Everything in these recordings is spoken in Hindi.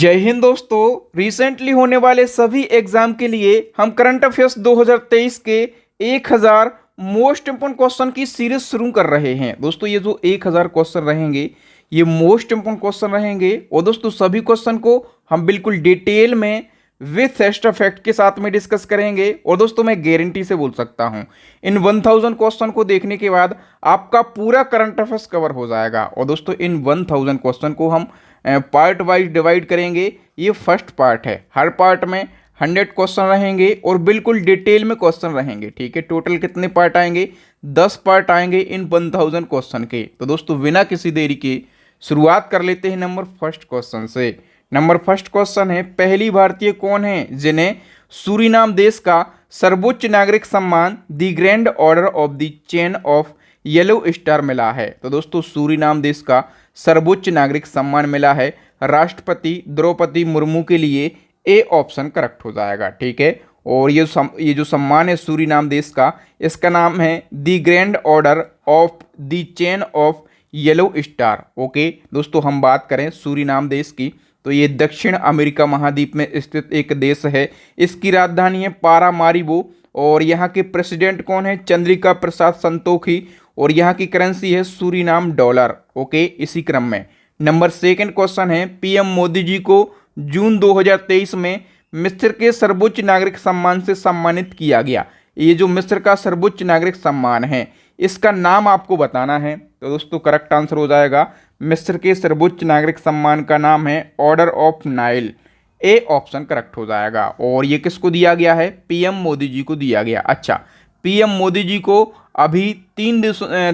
जय हिंद दोस्तों। रिसेंटली होने वाले सभी एग्जाम के लिए हम करंट अफेयर्स 2023 के 1000 मोस्ट इंपोर्टेंट क्वेश्चन की सीरीज शुरू कर रहे हैं। दोस्तों ये जो 1000 क्वेश्चन रहेंगे ये मोस्ट इंपोर्टेंट क्वेश्चन रहेंगे और दोस्तों सभी क्वेश्चन को हम बिल्कुल डिटेल में विथ एक्स्ट्रा फैक्ट के साथ में डिस्कस करेंगे। और दोस्तों मैं गारंटी से बोल सकता हूं इन 1000 क्वेश्चन को देखने के बाद आपका पूरा करंट अफेयर्स कवर हो जाएगा। और दोस्तों इन 1000 क्वेश्चन को हम पार्ट वाइज डिवाइड करेंगे। ये फर्स्ट पार्ट है, हर पार्ट में 100 क्वेश्चन रहेंगे और बिल्कुल डिटेल में क्वेश्चन रहेंगे। ठीक है, टोटल कितने पार्ट आएंगे? 10 पार्ट आएंगे इन 1000 क्वेश्चन के। तो दोस्तों बिना किसी देरी के शुरुआत कर लेते हैं नंबर फर्स्ट क्वेश्चन से। नंबर फर्स्ट क्वेश्चन है, पहली भारतीय कौन है जिन्हें सूरीनाम देश का सर्वोच्च नागरिक सम्मान the grand order of the chain of yellow star मिला है? तो दोस्तों सूरीनाम देश का सर्वोच्च नागरिक सम्मान मिला है राष्ट्रपति द्रौपदी मुर्मू के लिए। ए ऑप्शन करेक्ट हो जाएगा। ठीक है, और ये जो सम्मान है सूरीनाम देश का, इसका नाम है the grand order of the chain of yellow star. Okay दोस्तों, हम बात करें सूरीनाम देश की तो ये दक्षिण अमेरिका महाद्वीप में स्थित एक देश है। इसकी राजधानी है पारामारिबो और यहाँ के प्रेसिडेंट कौन है? चंद्रिका प्रसाद संतोखी और यहाँ की करेंसी है सूरीनाम डॉलर। ओके, इसी क्रम में नंबर सेकंड क्वेश्चन है, पीएम मोदी जी को जून 2023 में मिस्र के सर्वोच्च नागरिक सम्मान से सम्मानित किया गया। ये जो मिस्र का सर्वोच्च नागरिक सम्मान है इसका नाम आपको बताना है। तो दोस्तों करेक्ट आंसर हो जाएगा, मिस्र के सर्वोच्च नागरिक सम्मान का नाम है order of Nile. A option correct हो जाएगा। और ये किसको दिया गया है? पीएम मोदी जी को दिया गया। अच्छा, पीएम मोदी जी को अभी 3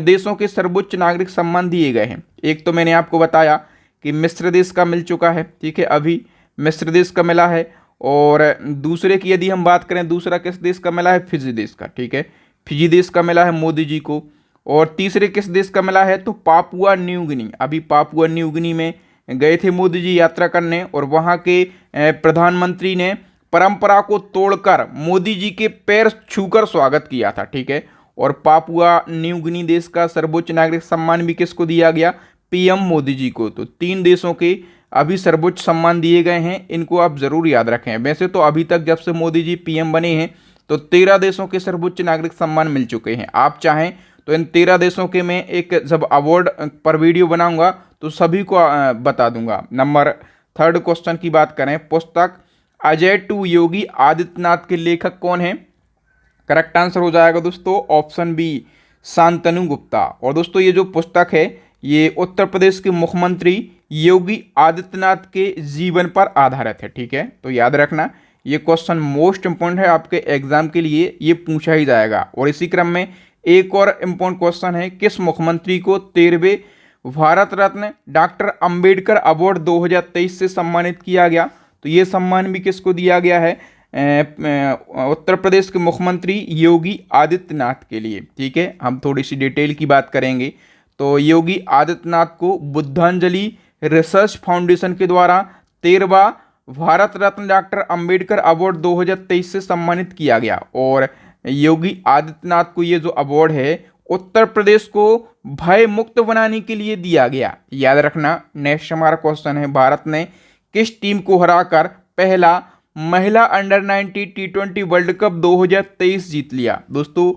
देशों के सर्वोच्च नागरिक सम्मान दिए गए हैं। एक तो मैंने आपको बताया कि मिस्र देश का मिल चुका है। ठीक है, अभी मिस्र देश का मिला है। और दूसरे की यदि हम बात करें, दूसरा किस देश का मिला है? फिजी देश का। ठीक है, फिजी देश का मिला है मोदी जी को। और तीसरे किस देश का मिला है? तो पापुआ न्यू गिनी। अभी पापुआ न्यू गिनी में गए थे मोदी जी यात्रा करने और वहाँ के प्रधानमंत्री ने परंपरा को तोड़कर मोदी जी के पैर छूकर स्वागत किया था। ठीक है, और पापुआ न्यू गिनी देश का सर्वोच्च नागरिक सम्मान भी किसको दिया गया? पीएम मोदी जी को। तो 3 देशों के अभी सर्वोच्च सम्मान दिए गए हैं, इनको आप जरूर याद रखें। वैसे तो अभी तक जब से मोदी जी पीएम बने हैं तो 13 देशों के सर्वोच्च नागरिक सम्मान मिल चुके हैं। आप चाहें तो इन 13 देशों के मैं एक जब अवार्ड पर वीडियो बनाऊंगा तो सभी को बता दूंगा। नंबर थर्ड क्वेश्चन की बात करें, पुस्तक अजय टू योगी आदित्यनाथ के लेखक कौन है? करेक्ट आंसर हो जाएगा दोस्तों ऑप्शन बी, शांतनु गुप्ता। और दोस्तों ये जो पुस्तक है ये उत्तर प्रदेश के मुख्यमंत्री योगी आदित्यनाथ के जीवन पर आधारित है। ठीक है, तो याद रखना ये क्वेश्चन मोस्ट इंपॉर्टेंट है आपके एग्जाम के लिए, ये पूछा ही जाएगा। और इसी क्रम में एक और इम्पोर्टेंट क्वेश्चन है, किस मुख्यमंत्री को 13वें भारत रत्न डॉक्टर अंबेडकर अवार्ड 2023 से सम्मानित किया गया? तो ये सम्मान भी किसको दिया गया है? उत्तर प्रदेश के मुख्यमंत्री योगी आदित्यनाथ के लिए। ठीक है, हम थोड़ी सी डिटेल की बात करेंगे। तो योगी आदित्यनाथ को बुद्धांजलि रिसर्च फाउंडेशन के द्वारा 13वां भारत रत्न डॉक्टर अंबेडकर अवार्ड 2023 से सम्मानित किया गया। और योगी आदित्यनाथ को ये जो अवार्ड है उत्तर प्रदेश को भय मुक्त बनाने के लिए दिया गया। याद रखना। नेक्स्ट हमारा क्वेश्चन है, भारत ने किस टीम को हराकर पहला महिला अंडर 90 T20 वर्ल्ड कप 2023 जीत लिया? दोस्तों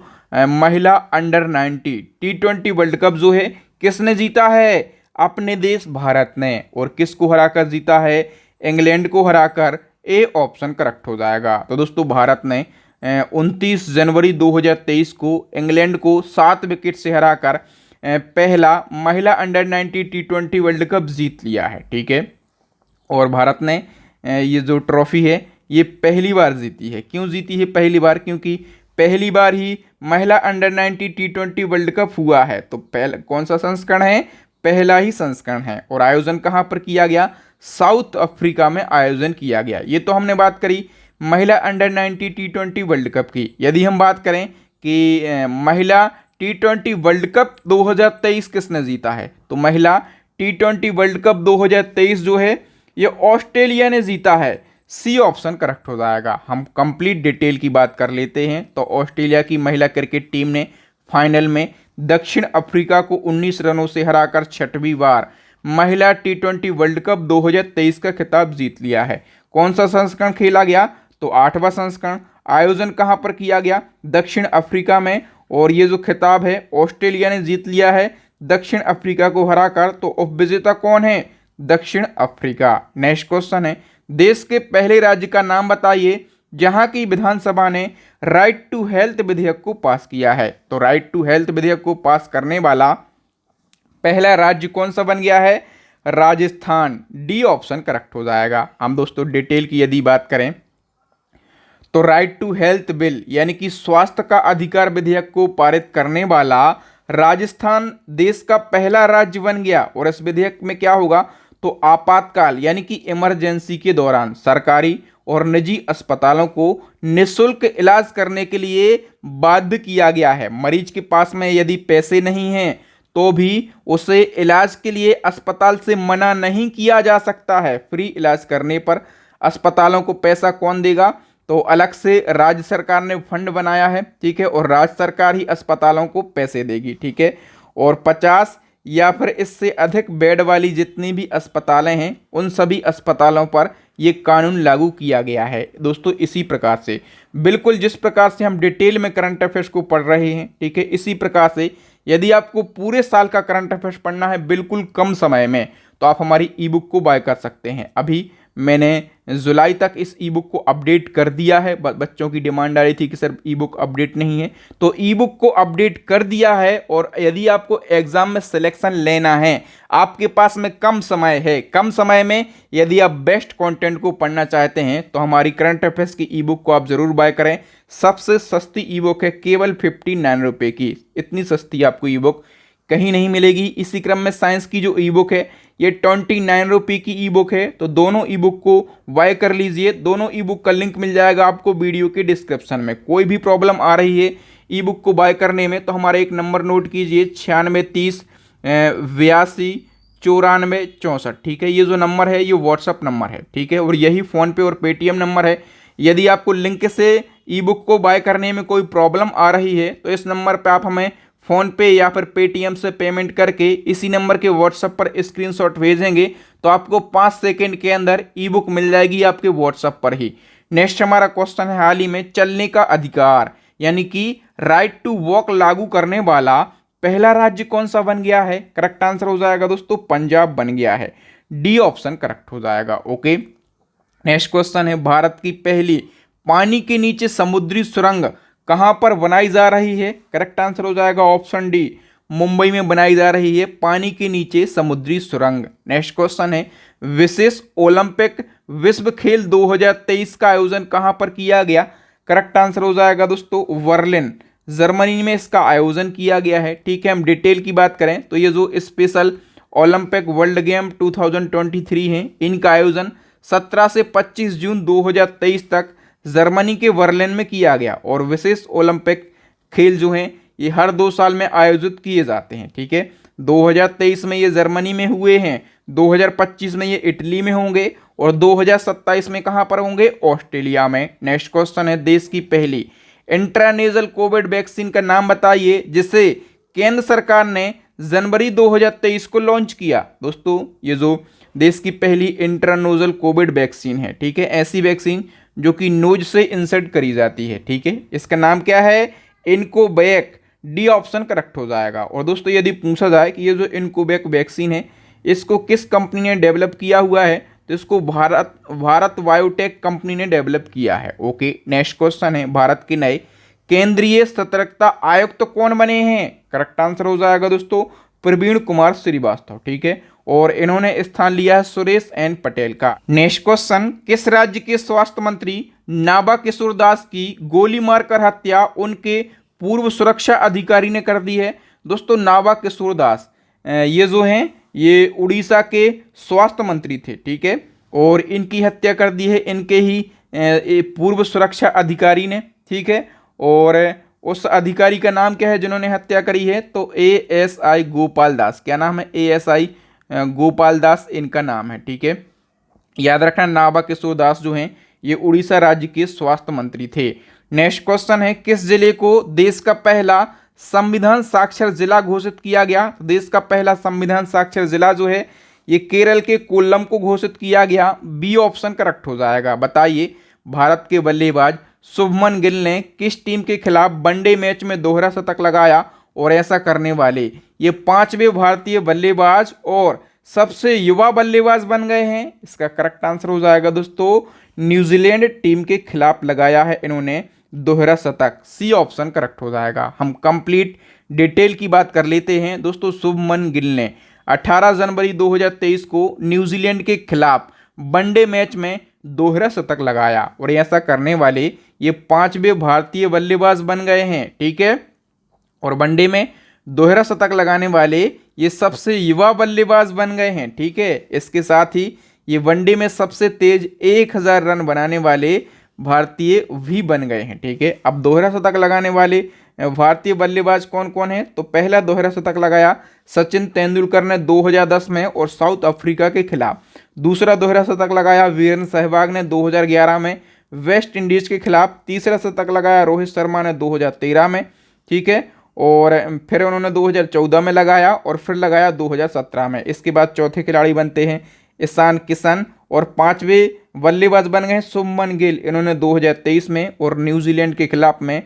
महिला अंडर 90 T20 वर्ल्ड कप जो है किसने जीता है? अपने देश भारत ने। और किसको हराकर जीता है? इंग्लैंड को हराकर। ए ऑप्शन करेक्ट हो जाएगा। तो दोस्तों भारत ने 29 जनवरी 2023 को इंग्लैंड को 7 विकेट से हराकर पहला महिला अंडर 90 T20 वर्ल्ड कप जीत लिया है। ठीक है, और भारत ने ये जो ट्रॉफी है ये पहली बार जीती है। क्यों जीती है पहली बार? क्योंकि पहली बार ही महिला अंडर 90 T20 वर्ल्ड कप हुआ है। तो पहला कौन सा संस्करण है? पहला ही संस्करण है। और आयोजन कहाँ पर किया गया? साउथ अफ्रीका में आयोजन किया गया। ये तो हमने बात करी महिला अंडर 90 T20 वर्ल्ड कप की। यदि हम बात करें कि महिला T20 वर्ल्ड कप 2023 किसने जीता है, तो महिला T20 वर्ल्ड कप 2023 जो है ये ऑस्ट्रेलिया ने जीता है। सी ऑप्शन करेक्ट हो जाएगा। हम कंप्लीट डिटेल की बात कर लेते हैं। तो ऑस्ट्रेलिया की महिला क्रिकेट टीम ने फाइनल में दक्षिण अफ्रीका को 19 रनों से हराकर 6वीं बार महिला T20 वर्ल्ड कप 2023 का खिताब जीत लिया है। कौन सा संस्करण खेला गया? तो 8वां संस्करण। आयोजन कहां पर किया गया? दक्षिण अफ्रीका में। और ये जो खिताब है ऑस्ट्रेलिया ने जीत लिया है दक्षिण अफ्रीका को हराकर। तो उपविजेता कौन है? दक्षिण अफ्रीका। नेक्स्ट क्वेश्चन है, देश के पहले राज्य का नाम बताइए जहां की विधानसभा ने राइट टू हेल्थ विधेयक को पास किया है। तो राइट टू हेल्थ विधेयक को पास करने वाला पहला राज्य कौन सा बन गया है? राजस्थान। डी ऑप्शन करेक्ट हो जाएगा। हम दोस्तों डिटेल की यदि बात करें तो राइट टू हेल्थ बिल यानी कि स्वास्थ्य का अधिकार विधेयक को पारित करने वाला राजस्थान देश का पहला राज्य बन गया। और इस विधेयक में क्या होगा? तो आपातकाल यानी कि इमरजेंसी के दौरान सरकारी और निजी अस्पतालों को निःशुल्क इलाज करने के लिए बाध्य किया गया है। मरीज के पास में यदि पैसे नहीं हैं तो भी उसे इलाज के लिए अस्पताल से मना नहीं किया जा सकता है। फ्री इलाज करने पर अस्पतालों को पैसा कौन देगा? तो अलग से राज्य सरकार ने फंड बनाया है, ठीक है, और राज्य सरकार ही अस्पतालों को पैसे देगी, ठीक है। और 50 या फिर इससे अधिक बेड वाली जितनी भी अस्पतालें हैं उन सभी अस्पतालों पर ये कानून लागू किया गया है। दोस्तों इसी प्रकार से बिल्कुल जिस प्रकार से हम डिटेल में करंट अफेयर्स को पढ़ रहे हैं, ठीक है, इसी प्रकार से यदि आपको पूरे साल का करंट अफेयर्स पढ़ना है बिल्कुल कम समय में तो आप हमारी ई बुक को बाय कर सकते हैं। अभी मैंने जुलाई तक इस ई बुक को अपडेट कर दिया है। बच्चों की डिमांड आ रही थी कि सर ई बुक अपडेट नहीं है, तो ई बुक को अपडेट कर दिया है। और यदि आपको एग्जाम में सिलेक्शन लेना है, आपके पास में कम समय है, कम समय में यदि आप बेस्ट कंटेंट को पढ़ना चाहते हैं तो हमारी करंट अफेयर्स की ई बुक को आप जरूर बाय करें। सबसे सस्ती ई बुक है, केवल 59 रुपये की। इतनी सस्ती आपको ई बुक कहीं नहीं मिलेगी। इसी क्रम में साइंस की जो ई बुक है ये 29 रुपये की ई बुक है। तो दोनों ई बुक को बाय कर लीजिए। दोनों ई बुक का लिंक मिल जाएगा आपको वीडियो के डिस्क्रिप्शन में। कोई भी प्रॉब्लम आ रही है ई बुक को बाय करने में तो हमारा एक नंबर नोट कीजिए 9630 82 94 64, ठीक है। ये जो नंबर है ये व्हाट्सअप नंबर है, ठीक है, और यही फ़ोनपे और पेटीएम नंबर है। यदि आपको लिंक से ई बुक को बाय करने में कोई प्रॉब्लम आ रही है तो इस नंबर पर आप हमें फ़ोनपे या फिर पेटीएम से पेमेंट करके इसी नंबर के व्हाट्सएप पर स्क्रीनशॉट भेजेंगे तो आपको 5 सेकंड के अंदर ई बुक मिल जाएगी आपके व्हाट्सएप पर ही। नेक्स्ट हमारा क्वेश्चन है, हाल ही में चलने का अधिकार यानी कि राइट टू वॉक लागू करने वाला पहला राज्य कौन सा बन गया है? करेक्ट आंसर हो जाएगा दोस्तों पंजाब बन गया है। डी ऑप्शन करेक्ट हो जाएगा। ओके, नेक्स्ट क्वेश्चन है, भारत की पहली पानी के नीचे समुद्री सुरंग कहां पर बनाई जा रही है? करेक्ट आंसर हो जाएगा ऑप्शन डी, मुंबई में बनाई जा रही है पानी के नीचे समुद्री सुरंग। नेक्स्ट क्वेश्चन है, विशेष ओलंपिक विश्व खेल 2023 का आयोजन कहां पर किया गया? करेक्ट आंसर हो जाएगा दोस्तों बर्लिन, जर्मनी में इसका आयोजन किया गया है, ठीक है। हम डिटेल की बात करें तो ये जो स्पेशल ओलंपिक वर्ल्ड गेम 2023 हैं इनका आयोजन 17 से 25 जून 2023 तक जर्मनी के बर्लिन में किया गया। और विशेष ओलंपिक खेल जो हैं ये हर 2 साल में आयोजित किए जाते हैं, ठीक है। 2023 में ये जर्मनी में हुए हैं, 2025 में ये इटली में होंगे और 2027 में कहां पर होंगे? ऑस्ट्रेलिया में। नेक्स्ट क्वेश्चन है, देश की पहली इंट्रानेजल कोविड वैक्सीन का नाम बताइए जिसे केंद्र सरकार ने जनवरी 2023 को लॉन्च किया। दोस्तों ये जो देश की पहली इंट्रानोजल कोविड वैक्सीन है, ठीक है, ऐसी वैक्सीन जो कि नोज से इंसर्ट करी जाती है, ठीक है, इसका नाम क्या है? इनकोवैक। डी ऑप्शन करेक्ट हो जाएगा। और दोस्तों यदि पूछा जाए कि ये जो इनकोवैक वैक्सीन है इसको किस कंपनी ने डेवलप किया हुआ है तो इसको भारत बायोटेक कंपनी ने डेवलप किया है। ओके, नेक्स्ट क्वेश्चन है, भारत के नए केंद्रीय सतर्कता आयुक्त कौन बने हैं? करेक्ट आंसर हो जाएगा दोस्तों प्रवीण कुमार श्रीवास्तव, ठीक है, और इन्होंने स्थान लिया है सुरेश एन पटेल का। नेक्स्ट क्वेश्चन, किस राज्य के स्वास्थ्य मंत्री नाभा किशोर दास की गोली मारकर हत्या उनके पूर्व सुरक्षा अधिकारी ने कर दी है? दोस्तों नाभा किशोर दास ये जो हैं ये उड़ीसा के स्वास्थ्य मंत्री थे, ठीक है, और इनकी हत्या कर दी है इनके ही पूर्व सुरक्षा अधिकारी ने, ठीक है। और उस अधिकारी का नाम क्या है जिन्होंने हत्या करी है? तो ASI गोपाल दास। क्या नाम है? ASI गोपाल दास इनका नाम है, ठीक है। याद रखना नाभा किशोर दास जो हैं ये उड़ीसा राज्य के स्वास्थ्य मंत्री थे। नेक्स्ट क्वेश्चन है, किस जिले को देश का पहला संविधान साक्षर जिला घोषित किया गया? देश का पहला संविधान साक्षर जिला जो है ये केरल के कोल्लम को घोषित किया गया। बी ऑप्शन करेक्ट हो जाएगा। बताइए भारत के बल्लेबाज शुभमन गिल ने किस टीम के खिलाफ वनडे मैच में दोहरा शतक लगाया और ऐसा करने वाले ये 5वें भारतीय बल्लेबाज और सबसे युवा बल्लेबाज बन गए हैं। इसका करेक्ट आंसर हो जाएगा दोस्तों न्यूजीलैंड टीम के खिलाफ लगाया है इन्होंने दोहरा शतक। सी ऑप्शन करेक्ट हो जाएगा। हम कंप्लीट डिटेल की बात कर लेते हैं दोस्तों। शुभमन गिल ने 18 जनवरी 2023 को न्यूजीलैंड के खिलाफ वनडे मैच में दोहरा शतक लगाया और ऐसा करने वाले ये 5वें भारतीय बल्लेबाज बन गए हैं। ठीक है, और वनडे में दोहरा शतक लगाने वाले ये सबसे युवा बल्लेबाज बन गए हैं। ठीक है, इसके साथ ही ये वनडे में सबसे तेज 1000 रन बनाने वाले भारतीय भी बन गए हैं। ठीक है, अब दोहरा शतक लगाने वाले भारतीय बल्लेबाज कौन कौन है, तो पहला दोहरा शतक लगाया सचिन तेंदुलकर ने 2010 में और साउथ अफ्रीका के खिलाफ। दूसरा दोहरा शतक लगाया वीरेंद्र सहवाग ने 2011 में वेस्ट इंडीज के खिलाफ। तीसरा शतक लगाया रोहित शर्मा ने 2013 में। ठीक है, और फिर उन्होंने 2014 में लगाया और फिर लगाया 2017 में। इसके बाद चौथे खिलाड़ी बनते हैं ईशान किशन और 5वें बल्लेबाज बन गए शुभमन गिल। इन्होंने 2023 में और न्यूजीलैंड के खिलाफ में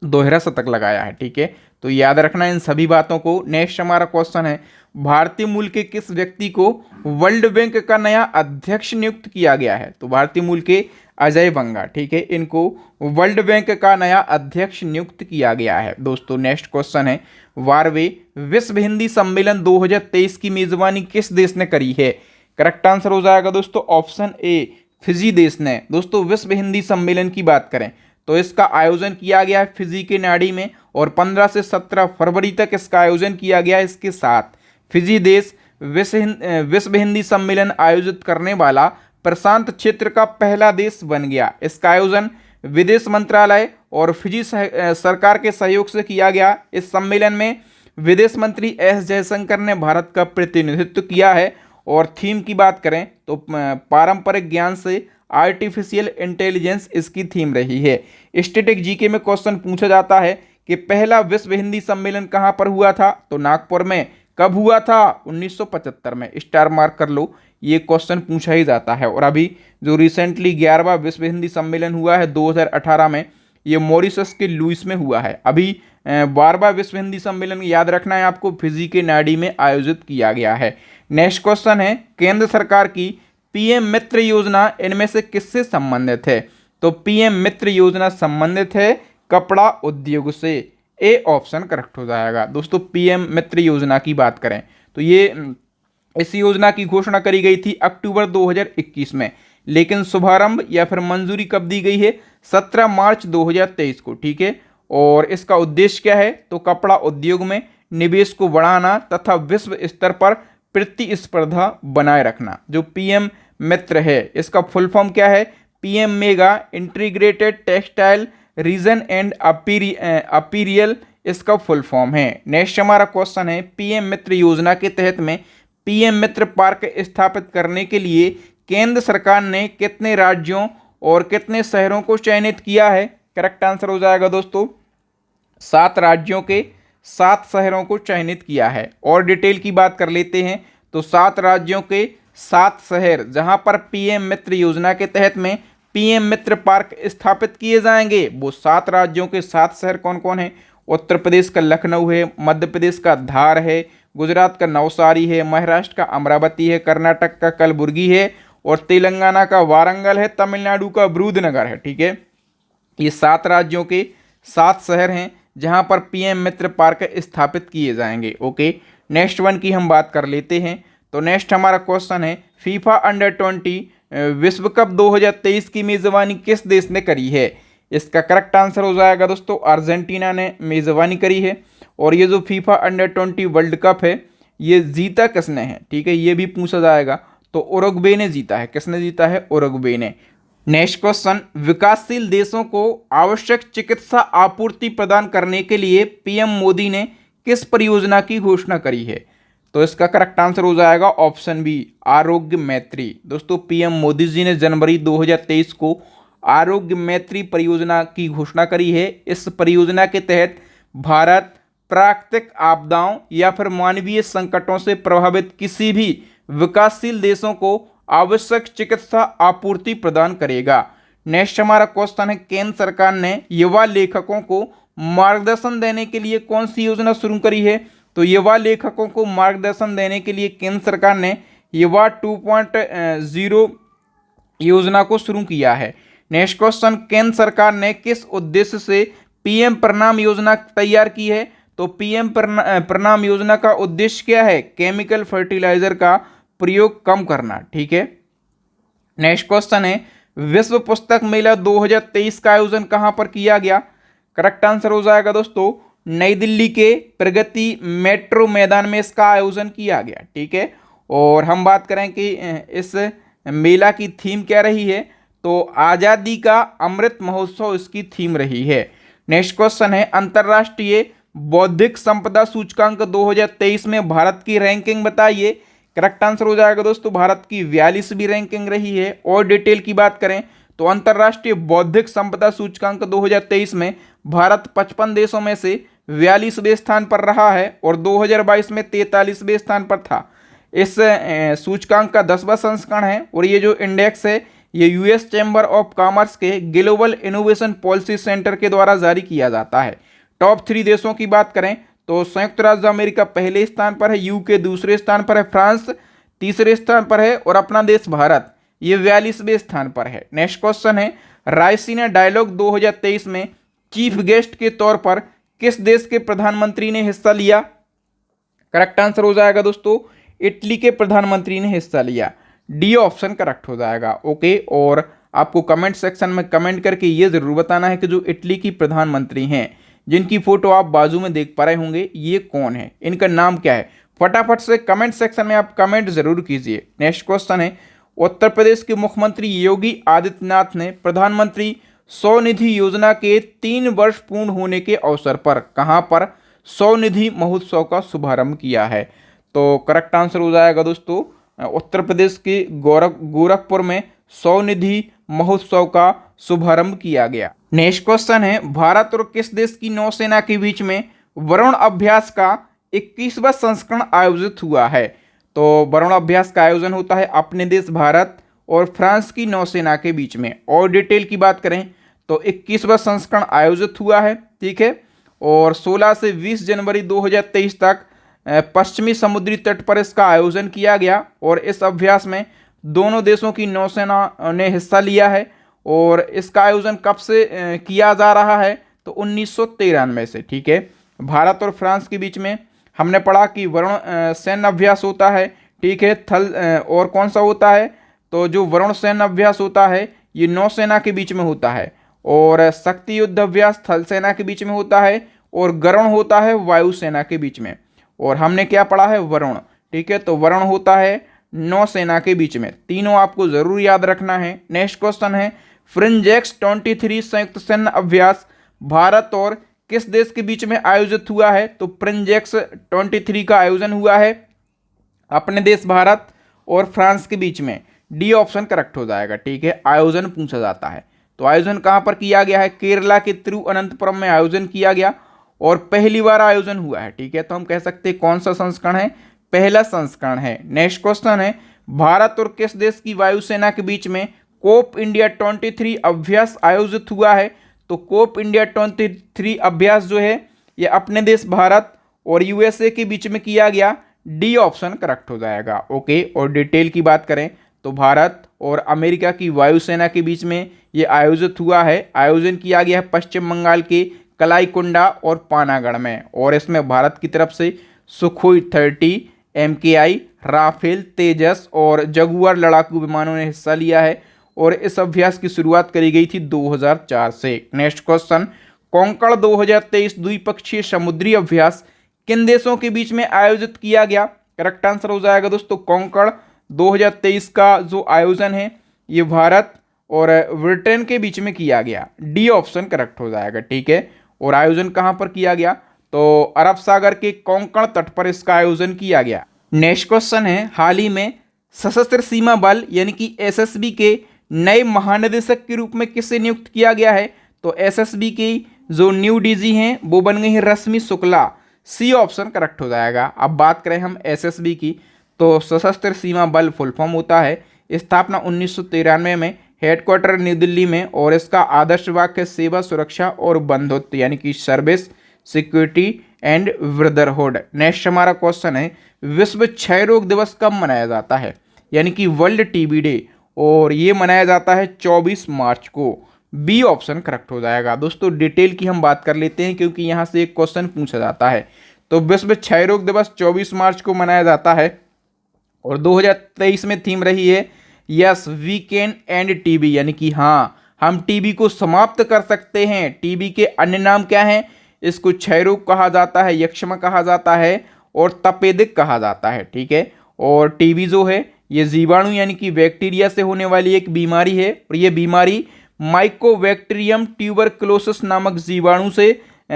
दोहरा शतक लगाया है। ठीक है, तो याद रखना इन सभी बातों को। नेक्स्ट हमारा क्वेश्चन है भारतीय मूल के किस व्यक्ति को वर्ल्ड बैंक का नया अध्यक्ष नियुक्त किया गया है, तो भारतीय मूल के अजय बंगा। ठीक है, इनको वर्ल्ड बैंक का नया अध्यक्ष नियुक्त किया गया है दोस्तों। नेक्स्ट क्वेश्चन है 12वें विश्व हिंदी सम्मेलन 2023 की मेजबानी किस देश ने करी है। करेक्ट आंसर हो जाएगा दोस्तों ऑप्शन ए फिजी देश ने। दोस्तों विश्व हिंदी सम्मेलन की बात करें तो इसका आयोजन किया गया है फिजी के नाडी में और 15 से 17 फरवरी तक इसका आयोजन किया गया। इसके साथ फिजी देश विश्व हिंदी सम्मेलन आयोजित करने वाला प्रशांत क्षेत्र का पहला देश बन गया। इसका आयोजन विदेश मंत्रालय और फिजी सरकार के सहयोग से किया गया। इस सम्मेलन में विदेश मंत्री एस जयशंकर ने भारत का प्रतिनिधित्व किया है। और थीम की बात करें तो पारंपरिक ज्ञान से आर्टिफिशियल इंटेलिजेंस इसकी थीम रही है। स्टैटिक जीके में क्वेश्चन पूछा जाता है कि पहला विश्व हिंदी सम्मेलन कहाँ पर हुआ था, तो नागपुर में। कब हुआ था, 1975 में। स्टार मार्क कर लो, ये क्वेश्चन पूछा ही जाता है। और अभी जो रिसेंटली 11वां विश्व हिंदी सम्मेलन हुआ है 2018 में, ये मॉरिशस के लुइस में हुआ है। अभी 12वां विश्व हिंदी सम्मेलन याद रखना है आपको, फिजी के नाडी में आयोजित किया गया है। नेक्स्ट क्वेश्चन है केंद्र सरकार की पीएम मित्र योजना इनमें से किससे संबंधित है, तो पीएम मित्र योजना संबंधित है कपड़ा उद्योग से। ए ऑप्शन करेक्ट हो जाएगा दोस्तों। पीएम मित्र योजना की बात करें तो ये इस योजना की घोषणा करी गई थी अक्टूबर 2021 में, लेकिन शुभारंभ या फिर मंजूरी कब दी गई है, 17 मार्च 2023 को। ठीक है, और इसका उद्देश्य क्या है, तो कपड़ा उद्योग में निवेश को बढ़ाना तथा विश्व स्तर पर प्रतिस्पर्धा बनाए रखना। जो पीएम मित्र है इसका फुल फॉर्म क्या है, PM mega integrated textile reason and apparel इसका फुल फॉर्म है। नेक्स्ट हमारा क्वेश्चन है पीएम मित्र योजना के तहत में पीएम मित्र पार्क स्थापित करने के लिए केंद्र सरकार ने कितने राज्यों और कितने शहरों को चयनित किया है। करेक्ट आंसर हो जाएगा दोस्तों 7 राज्यों के 7 शहरों को चयनित किया है। और डिटेल की बात कर लेते हैं तो 7 राज्यों के 7 शहर जहां पर पीएम मित्र योजना के तहत में पीएम मित्र पार्क स्थापित किए जाएंगे, वो 7 राज्यों के 7 शहर कौन कौन है। उत्तर प्रदेश का लखनऊ है, मध्य प्रदेश का धार है, गुजरात का नवसारी है, महाराष्ट्र का अमरावती है, कर्नाटक का कलबुर्गी है और तेलंगाना का वारंगल है, तमिलनाडु का विरुधनगर है। ठीक है, ये 7 राज्यों के 7 शहर हैं जहां पर पीएम मित्र पार्क स्थापित किए जाएंगे। ओके, नेक्स्ट वन की हम बात कर लेते हैं। तो नेक्स्ट हमारा क्वेश्चन है फीफा अंडर 20 विश्व कप 2023 की मेजबानी किस देश ने करी है। इसका करेक्ट आंसर हो जाएगा दोस्तों अर्जेंटीना ने मेजबानी करी है। और ये जो फीफा अंडर 20 वर्ल्ड कप है ये जीता किसने है, ठीक है, ये भी पूछा जाएगा। तो उरुग्वे ने जीता है। किसने जीता है, उरुग्वे ने। नेक्स्ट क्वेश्चन विकासशील देशों को आवश्यक चिकित्सा आपूर्ति प्रदान करने के लिए पीएम मोदी ने किस परियोजना की घोषणा करी है, तो इसका करेक्ट आंसर हो जाएगा ऑप्शन बी आरोग्य मैत्री। दोस्तों पीएम मोदी जी ने जनवरी 2023 को आरोग्य मैत्री परियोजना की घोषणा करी है। इस परियोजना के तहत भारत प्राकृतिक आपदाओं या फिर मानवीय संकटों से प्रभावित किसी भी विकासशील देशों को आवश्यक चिकित्सा आपूर्ति प्रदान करेगा। नेक्स्ट हमारा क्वेश्चन है, केंद्र सरकार ने युवा लेखकों को मार्गदर्शन देने के लिए कौन सी योजना शुरू करी है? तो युवा लेखकों को मार्गदर्शन देने के लिए केंद्र सरकार ने युवा 2.0 योजना को शुरू किया है। नेक्स्ट क्वेश्चन, केंद्र सरकार ने किस उद्देश्य से पीएम प्रणाम योजना तैयार की है? तो पीएम प्रणाम योजना का उद्देश्य क्या है? केमिकल फर्टिलाइजर का प्रयोग कम करना। ठीक है। नेक्स्ट क्वेश्चन है, विश्व पुस्तक मेला 2023 का आयोजन कहां पर किया गया? करेक्ट आंसर हो जाएगा दोस्तों नई दिल्ली के प्रगति मेट्रो मैदान में इसका आयोजन किया गया। ठीक है। और हम बात करें कि इस मेला की थीम क्या रही है, तो आज़ादी का अमृत महोत्सव इसकी थीम रही है। नेक्स्ट क्वेश्चन है, अंतर्राष्ट्रीय बौद्धिक संपदा सूचकांक 2023 में भारत की रैंकिंग बताइए। करेक्ट आंसर हो जाएगा दोस्तों भारत की 42वीं रैंकिंग रही है। और डिटेल की बात करें तो अंतर्राष्ट्रीय बौद्धिक संपदा सूचकांक 2023 में भारत 55 देशों में से 42वें स्थान पर रहा है और 2022 में 43वें स्थान पर था। इस सूचकांक का 10वां संस्करण है और ये जो इंडेक्स है ये यूएस चैम्बर ऑफ कॉमर्स के ग्लोबल इनोवेशन पॉलिसी सेंटर के द्वारा जारी किया जाता है। टॉप 3 देशों की बात करें तो संयुक्त राज्य अमेरिका पहले स्थान पर है, यूके दूसरे स्थान पर है, फ्रांस तीसरे स्थान पर है और अपना देश भारत ये 42वें स्थान पर है। नेक्स्ट क्वेश्चन है, रायसीना डायलॉग 2023 में चीफ गेस्ट के तौर पर किस देश के प्रधानमंत्री ने हिस्सा लिया? करेक्ट आंसर हो जाएगा दोस्तों इटली के प्रधानमंत्री ने हिस्सा लिया। डी ऑप्शन करेक्ट हो जाएगा। ओके। और आपको कमेंट सेक्शन में कमेंट करके ये जरूर बताना है कि जो इटली की प्रधानमंत्री हैं जिनकी फोटो आप बाजू में देख पा रहे होंगे ये कौन है, इनका नाम क्या है? फटाफट से कमेंट सेक्शन में आप कमेंट जरूर कीजिए। नेक्स्ट क्वेश्चन है, उत्तर प्रदेश के मुख्यमंत्री योगी आदित्यनाथ ने प्रधानमंत्री स्वनिधि योजना के 3 वर्ष पूर्ण होने के अवसर पर कहां पर स्वनिधि महोत्सव का शुभारंभ किया है? तो करेक्ट आंसर हो जाएगा दोस्तों उत्तर प्रदेश के गोरखपुर में स्वनिधि महोत्सव का शुभारंभ किया गया। नेक्स्ट क्वेश्चन है, भारत और किस देश की नौसेना के बीच में वरुण अभ्यास का 21वां संस्करण आयोजित हुआ है? तो वरुण अभ्यास का आयोजन होता है अपने देश भारत और फ्रांस की नौसेना के बीच में। और डिटेल की बात करें तो 21वां संस्करण आयोजित हुआ है। ठीक है। और 16 से 20 जनवरी 2023 तक पश्चिमी समुद्री तट पर इसका आयोजन किया गया और इस अभ्यास में दोनों देशों की नौसेना ने हिस्सा लिया है। और इसका आयोजन कब से किया जा रहा है? तो 1993 से। ठीक है। भारत और फ्रांस के बीच में हमने पढ़ा कि वरुण सैन्य अभ्यास होता है। ठीक है। थल और कौन सा होता है? तो जो वरुण सैन्य अभ्यास होता है ये नौसेना के बीच में होता है और शक्ति युद्ध अभ्यास थल सेना के बीच में होता है और गरुण होता है वायुसेना के बीच में। और हमने क्या पढ़ा है? वरुण। ठीक है। तो वरुण होता है नौसेना के बीच में। तीनों आपको जरूर याद रखना है। नेक्स्ट क्वेश्चन है, फ्रिंजेक्स 23 संयुक्त सैन्य अभ्यास भारत और किस देश के बीच में आयोजित हुआ है? तो फ्रिंजेक्स 23 का आयोजन हुआ है अपने देश भारत और फ्रांस के बीच में। डी ऑप्शन करेक्ट हो जाएगा। ठीक है। आयोजन पूछा जाता है तो आयोजन कहां पर किया गया है? केरला के तिरुवनंतपुरम में आयोजन किया गया और पहली बार आयोजन हुआ है। ठीक है। तो हम कह सकते हैं कौन सा संस्करण है? पहला संस्करण है। नेक्स्ट क्वेश्चन है, भारत और किस देश की वायुसेना के बीच में कोप इंडिया 23 अभ्यास आयोजित हुआ है? तो कोप इंडिया 23 अभ्यास जो है ये अपने देश भारत और यूएसए के बीच में किया गया। डी ऑप्शन करेक्ट हो जाएगा। ओके। और डिटेल की बात करें तो भारत और अमेरिका की वायुसेना के बीच में ये आयोजित हुआ है। आयोजन किया गया है पश्चिम बंगाल के कलाईकुंडा और पानागढ़ में और इसमें भारत की तरफ से सुखोई 30, MKI, राफेल, तेजस और जगुआर लड़ाकू विमानों ने हिस्सा लिया है और इस अभ्यास की शुरुआत करी गई थी 2004 से। नेक्स्ट क्वेश्चन, कोंकण 2023 द्विपक्षीय समुद्री अभ्यास किन देशों के बीच में आयोजित किया गया? करेक्ट आंसर हो जाएगा दोस्तों कोंकण 2023 का जो आयोजन है ये भारत और ब्रिटेन के बीच में किया गया। डी ऑप्शन करेक्ट हो जाएगा। ठीक है। और आयोजन कहां पर किया गया? तो अरब सागर के कोंकण तट पर इसका आयोजन किया गया। नेक्स्ट क्वेश्चन है, हाल ही में सशस्त्र सीमा बल यानी कि एसएसबी के नए महानिदेशक के रूप में किसे नियुक्त किया गया है? तो एसएसबी की जो न्यू डीजी हैं वो बन गई है रश्मि शुक्ला। सी ऑप्शन करेक्ट हो जाएगा। अब बात करें हम एसएसबी की तो सशस्त्र सीमा बल फुल फॉर्म होता है। स्थापना 1993 में, हेडक्वार्टर न्यू दिल्ली में, और इसका आदर्श वाक्य सेवा, सुरक्षा और बंधुत्व यानी कि service, security and brotherhood. Next हमारा क्वेश्चन है, विश्व क्षय रोग दिवस कब मनाया जाता है, यानी कि वर्ल्ड टीबी डे, और ये मनाया जाता है 24 मार्च को। बी ऑप्शन करेक्ट हो जाएगा। दोस्तों डिटेल की हम बात कर लेते हैं क्योंकि यहाँ से एक क्वेश्चन पूछा जाता है। तो विश्व क्षय रोग दिवस 24 मार्च को मनाया जाता है और 2023 में थीम रही है yes we can and TB, यानी कि हाँ हम टीबी को समाप्त कर सकते हैं। टीबी के अन्य नाम क्या हैं? इसको क्षय रोग कहा जाता है, यक्ष्मा कहा जाता है और तपेदिक कहा जाता है। ठीक है, और टीबी जो है ये जीवाणु यानी कि बैक्टीरिया से होने वाली एक बीमारी है और ये बीमारी माइकोबैक्टीरियम ट्यूबरकुलोसिस नामक जीवाणु से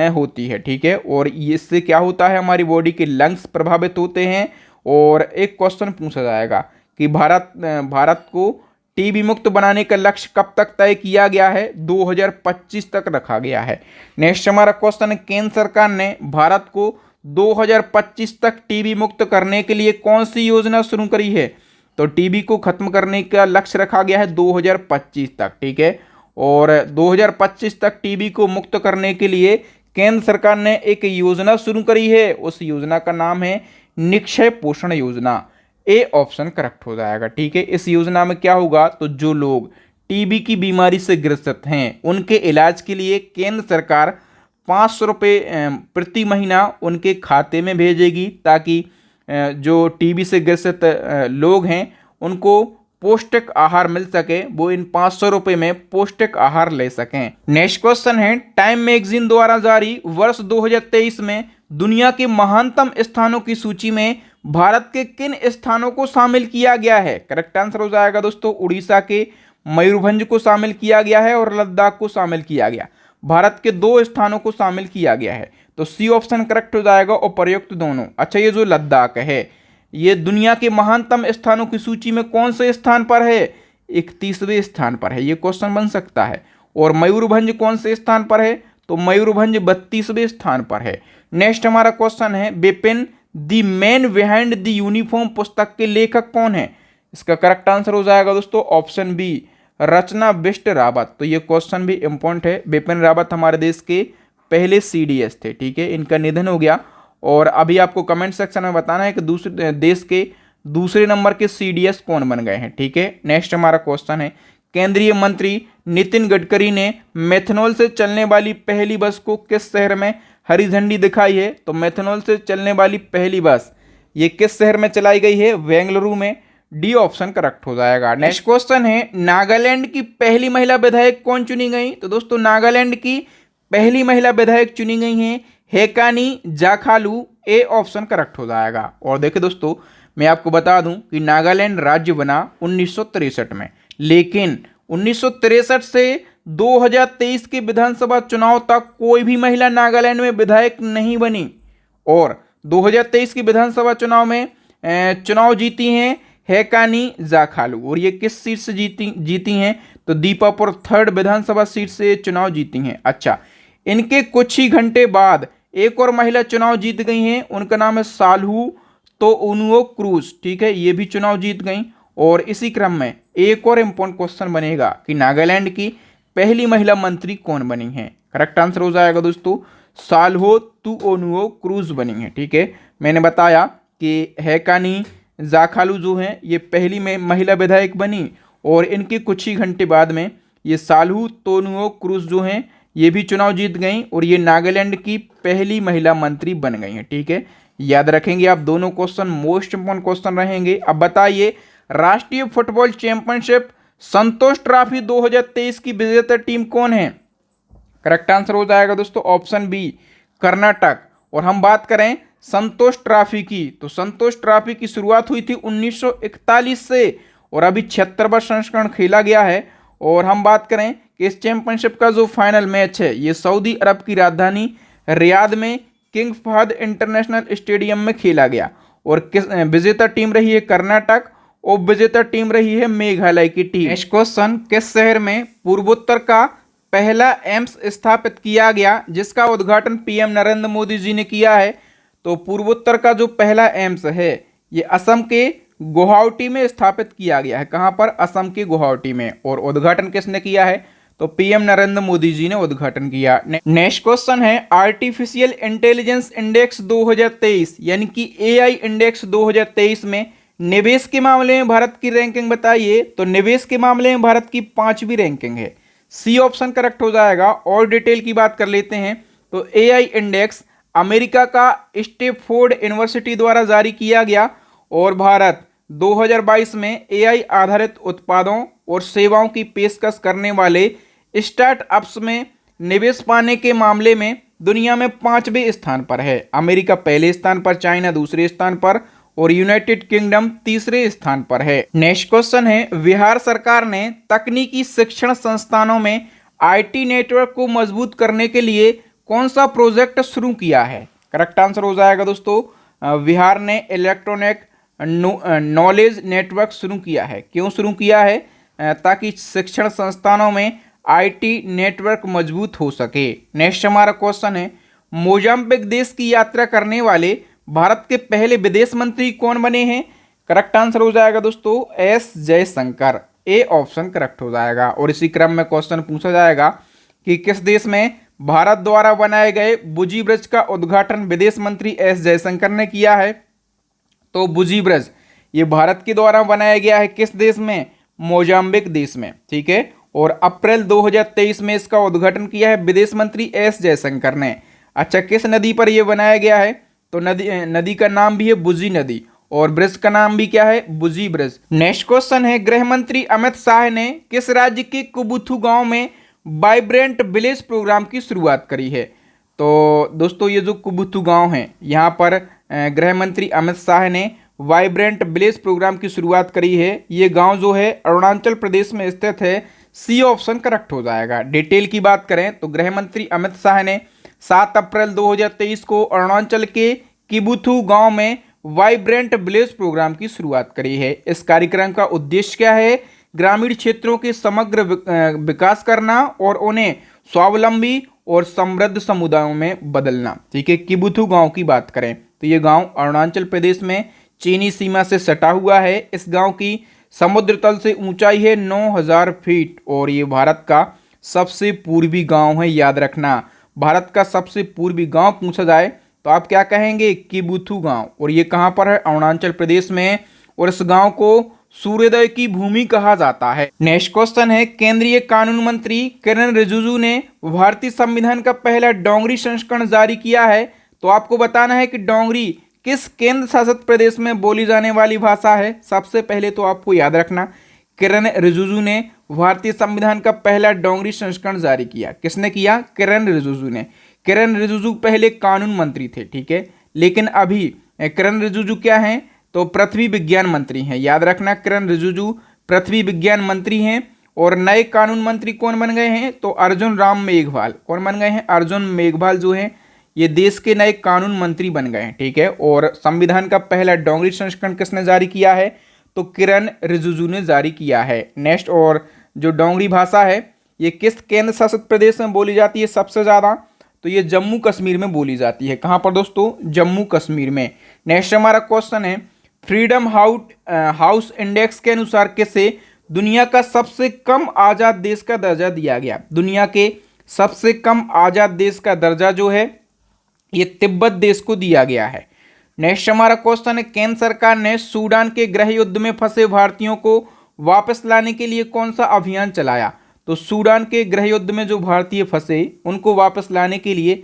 होती है। ठीक है, और इससे क्या होता है, हमारी बॉडी के लंग्स प्रभावित होते हैं। और एक क्वेश्चन पूछा जाएगा कि भारत को टीबी मुक्त बनाने का लक्ष्य कब तक तय किया गया है? 2025 तक रखा गया है। नेक्स्ट हमारा क्वेश्चन है, केंद्र सरकार ने भारत को 2025 तक टीबी मुक्त करने के लिए कौन सी योजना शुरू करी है? तो टीबी को खत्म करने का लक्ष्य रखा गया है 2025 तक। ठीक है, और 2025 तक टीबी को मुक्त करने के लिए केंद्र सरकार ने एक योजना शुरू करी है। उस योजना का नाम है निक्षय पोषण योजना। ए ऑप्शन करेक्ट हो जाएगा। ठीक है, इस योजना में क्या होगा, तो जो लोग टीबी की बीमारी से ग्रसित हैं उनके इलाज के लिए केंद्र सरकार 500 रुपये प्रति महीना उनके खाते में भेजेगी ताकि जो टीबी से ग्रसित लोग हैं उनको पौष्टिक आहार मिल सके, वो इन 500 रुपये में पौष्टिक आहार ले सकें। नेक्स्ट क्वेश्चन है, टाइम मैगजीन द्वारा जारी वर्ष 2023 में दुनिया के महानतम स्थानों की सूची में भारत के किन स्थानों को शामिल किया गया है? करेक्ट आंसर हो जाएगा दोस्तों, उड़ीसा के मयूरभंज को शामिल किया गया है और लद्दाख को शामिल किया गया। भारत के 2 स्थानों को शामिल किया गया है, तो सी ऑप्शन करेक्ट हो जाएगा और प्रयुक्त दोनों। अच्छा, ये जो लद्दाख है ये दुनिया के महानतम स्थानों की सूची में कौन से स्थान पर है? 31वें स्थान पर है, ये क्वेश्चन बन सकता है। और मयूरभंज कौन से स्थान पर है? तो मयूरभंज 32वें स्थान पर है। नेक्स्ट हमारा क्वेश्चन है, Bipin the man behind the uniform पुस्तक के लेखक कौन है? इसका करेक्ट आंसर हो जाएगा दोस्तों ऑप्शन बी, रचना बिष्ट रावत। तो ये क्वेश्चन भी इंपॉर्टेंट है। बिपिन रावत हमारे देश के पहले सीडीएस थे। ठीक है, इनका निधन हो गया और अभी आपको कमेंट सेक्शन में बताना है कि दूसरे देश के दूसरे नंबर के सीडीएस कौन बन गए हैं। ठीक है, नेक्स्ट हमारा क्वेश्चन है, केंद्रीय मंत्री नितिन गडकरी ने मेथनॉल से चलने वाली पहली बस को किस शहर में हरी झंडी दिखाई है? तो मेथनॉल से चलने वाली पहली बस ये किस शहर में चलाई गई है? बेंगलुरु में। डी ऑप्शन करेक्ट हो जाएगा। नेक्स्ट क्वेश्चन है, नागालैंड की पहली महिला विधायक कौन चुनी गई? तो दोस्तों नागालैंड की पहली महिला विधायक चुनी गई हैं हेकानी जाखालू। ए ऑप्शन करेक्ट हो जाएगा। और देखिए दोस्तों, मैं आपको बता दूं कि नागालैंड राज्य बना 1963 में, लेकिन 1963 से 2023 के विधानसभा चुनाव तक कोई भी महिला नागालैंड में विधायक नहीं बनी। और 2023 के विधानसभा चुनाव में चुनाव जीती हैं हेकानी जाखालू। और ये किस सीट से जीती हैं? तो दीपापुर 3rd विधानसभा सीट से चुनाव जीती हैं। अच्छा, इनके कुछ ही घंटे बाद एक और महिला चुनाव जीत गई हैं, उनका नाम है साल्हू तोउनुओ क्रूज। ठीक है, ये भी चुनाव जीत गई। और इसी क्रम में एक और इम्पोर्टेंट क्वेश्चन बनेगा कि नागालैंड की पहली महिला मंत्री कौन बनी है? करेक्ट आंसर हो जाएगा दोस्तों, साल्हो तोउनुओ क्रूज बनी है। ठीक है, मैंने बताया कि हेकानी जाखालू जो हैं ये पहली में महिला विधायक बनी और इनके कुछ ही घंटे बाद में ये साल्हू तोउनुओ क्रूज जो हैं ये भी चुनाव जीत गई और ये नागालैंड की पहली महिला मंत्री बन गई हैं। ठीक है, याद रखेंगे आप, दोनों क्वेश्चन मोस्ट इंपोर्टेंट क्वेश्चन रहेंगे। अब बताइए, राष्ट्रीय फुटबॉल चैंपियनशिप संतोष ट्रॉफी 2023 की विजेता टीम कौन है? करेक्ट आंसर हो जाएगा दोस्तों ऑप्शन बी, कर्नाटक। और हम बात करें संतोष ट्रॉफी की, तो संतोष ट्रॉफी की शुरुआत हुई थी 1941 से और अभी 76वां संस्करण खेला गया है। और हम बात करें कि इस चैंपियनशिप का जो फाइनल मैच है ये सऊदी अरब की राजधानी रियाद में किंग फहद इंटरनेशनल स्टेडियम में खेला गया। और किस विजेता टीम रही है? कर्नाटक। और विजेता टीम रही है मेघालय की टीम। नेक्स्ट क्वेश्चन, किस शहर में पूर्वोत्तर का पहला एम्स स्थापित किया गया जिसका उद्घाटन पीएम नरेंद्र मोदी जी ने किया है? तो पूर्वोत्तर का जो पहला एम्स है ये असम के गुवाहाटी में स्थापित किया गया है। कहाँ पर? असम के गुवाहाटी में। और उद्घाटन किसने किया है? तो पीएम नरेंद्र मोदी जी ने उद्घाटन किया। नेक्स्ट क्वेश्चन है आर्टिफिशियल इंटेलिजेंस इंडेक्स 2023 यानी कि एआई इंडेक्स 2023 में निवेश के मामले में भारत की रैंकिंग बताइए। तो निवेश के मामले में भारत की 5वीं रैंकिंग है। सी ऑप्शन करेक्ट हो जाएगा। और डिटेल की बात कर लेते हैं तो एआई इंडेक्स अमेरिका का स्टैनफोर्ड यूनिवर्सिटी द्वारा जारी किया गया और भारत 2022 में एआई आधारित उत्पादों और सेवाओं की पेशकश करने वाले स्टार्टअप्स में निवेश पाने के मामले में दुनिया में 5वें स्थान पर है। अमेरिका पहले स्थान पर, चाइना दूसरे स्थान पर और यूनाइटेड किंगडम तीसरे स्थान पर है। नेक्स्ट क्वेश्चन है बिहार सरकार ने तकनीकी शिक्षण संस्थानों में आईटी नेटवर्क को मजबूत करने के लिए कौन सा प्रोजेक्ट शुरू किया है? करेक्ट आंसर हो जाएगा दोस्तों, बिहार ने इलेक्ट्रॉनिक नॉलेज नेटवर्क शुरू किया है। क्यों शुरू किया है? ताकि शिक्षण संस्थानों में आईटी नेटवर्क मजबूत हो सके। नेक्स्ट हमारा क्वेश्चन है मोजाम्बिक देश की यात्रा करने वाले भारत के पहले विदेश मंत्री कौन बने हैं? करेक्ट आंसर हो जाएगा दोस्तों S Jaishankar. A option correct हो जाएगा। और इसी क्रम में क्वेश्चन पूछा जाएगा कि किस देश में भारत द्वारा बनाए गए बुजी ब्रिज का उद्घाटन विदेश मंत्री एस जयशंकर ने किया है? तो बुजी ब्रिज ये भारत के द्वारा बनाया गया है। किस देश में? मोजाम्बिक देश में। ठीक है। और अप्रैल 2023 में इसका उद्घाटन किया है विदेश मंत्री एस जयशंकर ने। अच्छा, किस नदी पर यह बनाया गया है? तो नदी का नाम भी है बुजी नदी और ब्रिज का नाम भी क्या है? बुजी ब्रिज। नेक्स्ट क्वेश्चन है गृह मंत्री अमित शाह ने किस राज्य के कुबुथु गांव में वाइब्रेंट विलेज प्रोग्राम की शुरुआत करी है? तो दोस्तों ये जो कुबुथु गांव है यहाँ पर गृह मंत्री अमित शाह ने वाइब्रेंट विलेज प्रोग्राम की शुरुआत करी है। ये गांव जो है अरुणाचल प्रदेश में स्थित है। सी ऑप्शन करेक्ट हो जाएगा। डिटेल की बात करें तो गृह मंत्री अमित शाह ने 7 अप्रैल 2023 को अरुणाचल के किबुथु गांव में वाइब्रेंट विलेज प्रोग्राम की शुरुआत करी है। इस कार्यक्रम का उद्देश्य क्या है? ग्रामीण क्षेत्रों के समग्र विकास करना और उन्हें स्वावलंबी और समृद्ध समुदायों में बदलना। ठीक है। किबुथु गांव की बात करें तो ये गांव अरुणाचल प्रदेश में चीनी सीमा से सटा हुआ है। इस गांव की समुद्र तल से ऊंचाई है 9000 फीट और ये भारत का सबसे पूर्वी गांव है। याद रखना, भारत का सबसे पूर्वी गांव पूछा जाए तो आप क्या कहेंगे? किबुथु गांव। और ये कहां पर है? अरुणाचल प्रदेश में। और इस गांव को सूर्योदय की भूमि कहा जाता है। नेक्स्ट क्वेश्चन है केंद्रीय कानून मंत्री किरेन रिजिजू ने भारतीय संविधान का पहला डोंगरी संस्करण जारी किया है। तो आपको बताना है कि डोंगरी किस केंद्र शासित प्रदेश में बोली जाने वाली भाषा है। सबसे पहले तो आपको याद रखना किरेन रिजिजू ने भारतीय संविधान का पहला डोंगरी संस्करण जारी किया। किसने किया? किरेन रिजिजू ने। किरेन रिजिजू पहले कानून मंत्री थे। ठीक है। लेकिन अभी किरेन रिजिजू क्या हैं? तो पृथ्वी विज्ञान मंत्री हैं। याद रखना किरेन रिजिजू पृथ्वी विज्ञान मंत्री हैं। और नए कानून मंत्री कौन बन गए हैं? तो अर्जुन राम मेघवाल। कौन बन गए हैं? अर्जुन मेघवाल जो हैं ये देश के नए कानून मंत्री बन गए हैं। ठीक है। और संविधान का पहला डोंगरी संस्करण किसने जारी किया है? तो किरेन रिजिजू ने जारी किया है। नेक्स्ट, और जो डोंगरी भाषा है ये किस केंद्र शासित प्रदेश में बोली जाती है सबसे ज़्यादा? तो ये जम्मू कश्मीर में बोली जाती है। कहाँ पर दोस्तों? जम्मू कश्मीर में। नेक्स्ट हमारा क्वेश्चन है फ्रीडम हाउस इंडेक्स के अनुसार किसे दुनिया का सबसे कम आज़ाद देश का दर्जा दिया गया? दुनिया के सबसे कम आज़ाद देश का दर्जा जो है ये तिब्बत देश को दिया गया है। नेक्स्ट हमारा क्वेश्चन है केंद्र सरकार ने सूडान के गृह युद्ध में फंसे भारतीयों को वापस लाने के लिए कौन सा अभियान चलाया? तो सूडान के गृह युद्ध में जो भारतीय फंसे उनको वापस लाने के लिए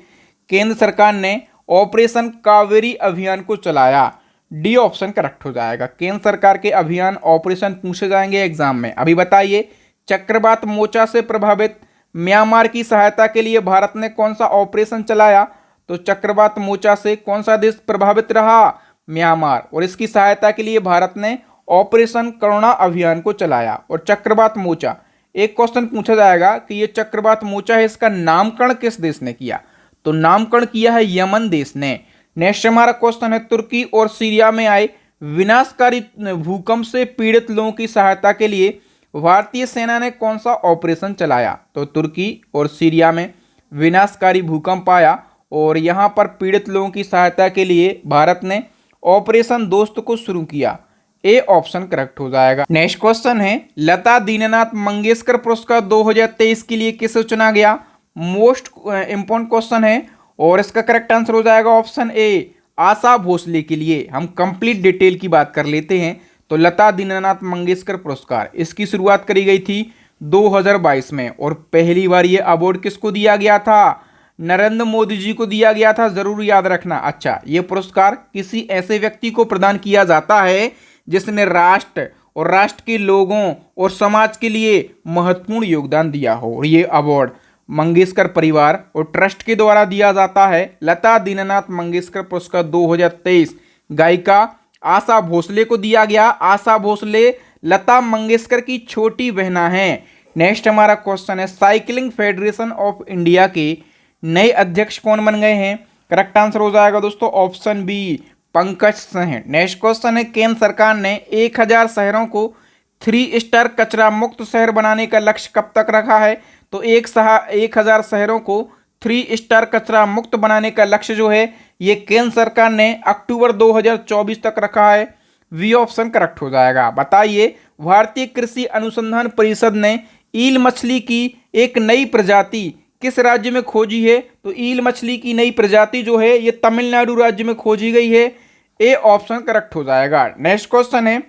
केंद्र सरकार ने ऑपरेशन कावेरी अभियान को चलाया। डी ऑप्शन करेक्ट हो जाएगा। केंद्र सरकार के अभियान ऑपरेशन पूछे जाएंगे एग्जाम में। अभी बताइए चक्रवात मोचा से प्रभावित म्यांमार की सहायता के लिए भारत ने कौन सा ऑपरेशन चलाया? तो चक्रवात मोचा से कौन सा देश प्रभावित रहा? म्यांमार। और इसकी सहायता के लिए भारत ने ऑपरेशन करुणा अभियान को चलाया। और चक्रवात मोचा एक क्वेश्चन पूछा जाएगा कि ये चक्रवात मोचा है इसका नामकरण किस देश ने किया? तो नामकरण किया है यमन देश ने। नेक्स्ट हमारा क्वेश्चन है तुर्की और सीरिया में आए विनाशकारी भूकंप से पीड़ित लोगों की सहायता के लिए भारतीय सेना ने कौन सा ऑपरेशन चलाया? तो तुर्की और सीरिया में विनाशकारी भूकंप आया और यहाँ पर पीड़ित लोगों की सहायता के लिए भारत ने ऑपरेशन दोस्त को शुरू किया? ए ऑप्शन करेक्ट हो जाएगा। नेक्स्ट क्वेश्चन है, लता दीननाथ मंगेशकर पुरस्कार 2023 के लिए किसे चुना गया? मोस्ट इंपॉर्टेंट क्वेश्चन है और इसका करेक्ट आंसर हो जाएगा ऑप्शन ए, आशा भोसले के लिए। हम कंप्लीट डिटेल की बात कर लेते हैं। तो लता दीननाथ मंगेशकर पुरस्कार, इसकी शुरुआत करी गई थी 2022 में और पहली बार ये अवार्ड किसको दिया गया था? नरेंद्र मोदी जी को दिया गया था, जरूर याद रखना। अच्छा, ये पुरस्कार किसी ऐसे व्यक्ति को प्रदान किया जाता है जिसने राष्ट्र और राष्ट्र के लोगों और समाज के लिए महत्वपूर्ण योगदान दिया हो। और ये अवार्ड मंगेशकर परिवार और ट्रस्ट के द्वारा दिया जाता है। लता दीननाथ मंगेशकर पुरस्कार 2023 गायिका आशा भोसले को दिया गया। आशा भोसले लता मंगेशकर की छोटी बहना है। नेक्स्ट हमारा क्वेश्चन है, साइकिलिंग फेडरेशन ऑफ इंडिया के नए अध्यक्ष कौन बन गए हैं? करेक्ट आंसर हो जाएगा दोस्तों option B, Pankaj Singh. Next question है, केंद्र सरकार ने 1000 शहरों को 3 स्टार कचरा मुक्त शहर बनाने का लक्ष्य कब तक रखा है? तो 1000 शहरों को 3 स्टार कचरा मुक्त बनाने का लक्ष्य जो है ये केंद्र सरकार ने अक्टूबर 2024 तक रखा है। वी ऑप्शन करेक्ट हो जाएगा। बताइए, भारतीय कृषि अनुसंधान परिषद ने ईल मछली की एक नई प्रजाति किस राज्य में खोजी है? तो ईल मछली की नई प्रजाति जो है ये तमिलनाडु राज्य में खोजी गई है। ए ऑप्शन करेक्ट हो जाएगा। नेक्स्ट क्वेश्चन है,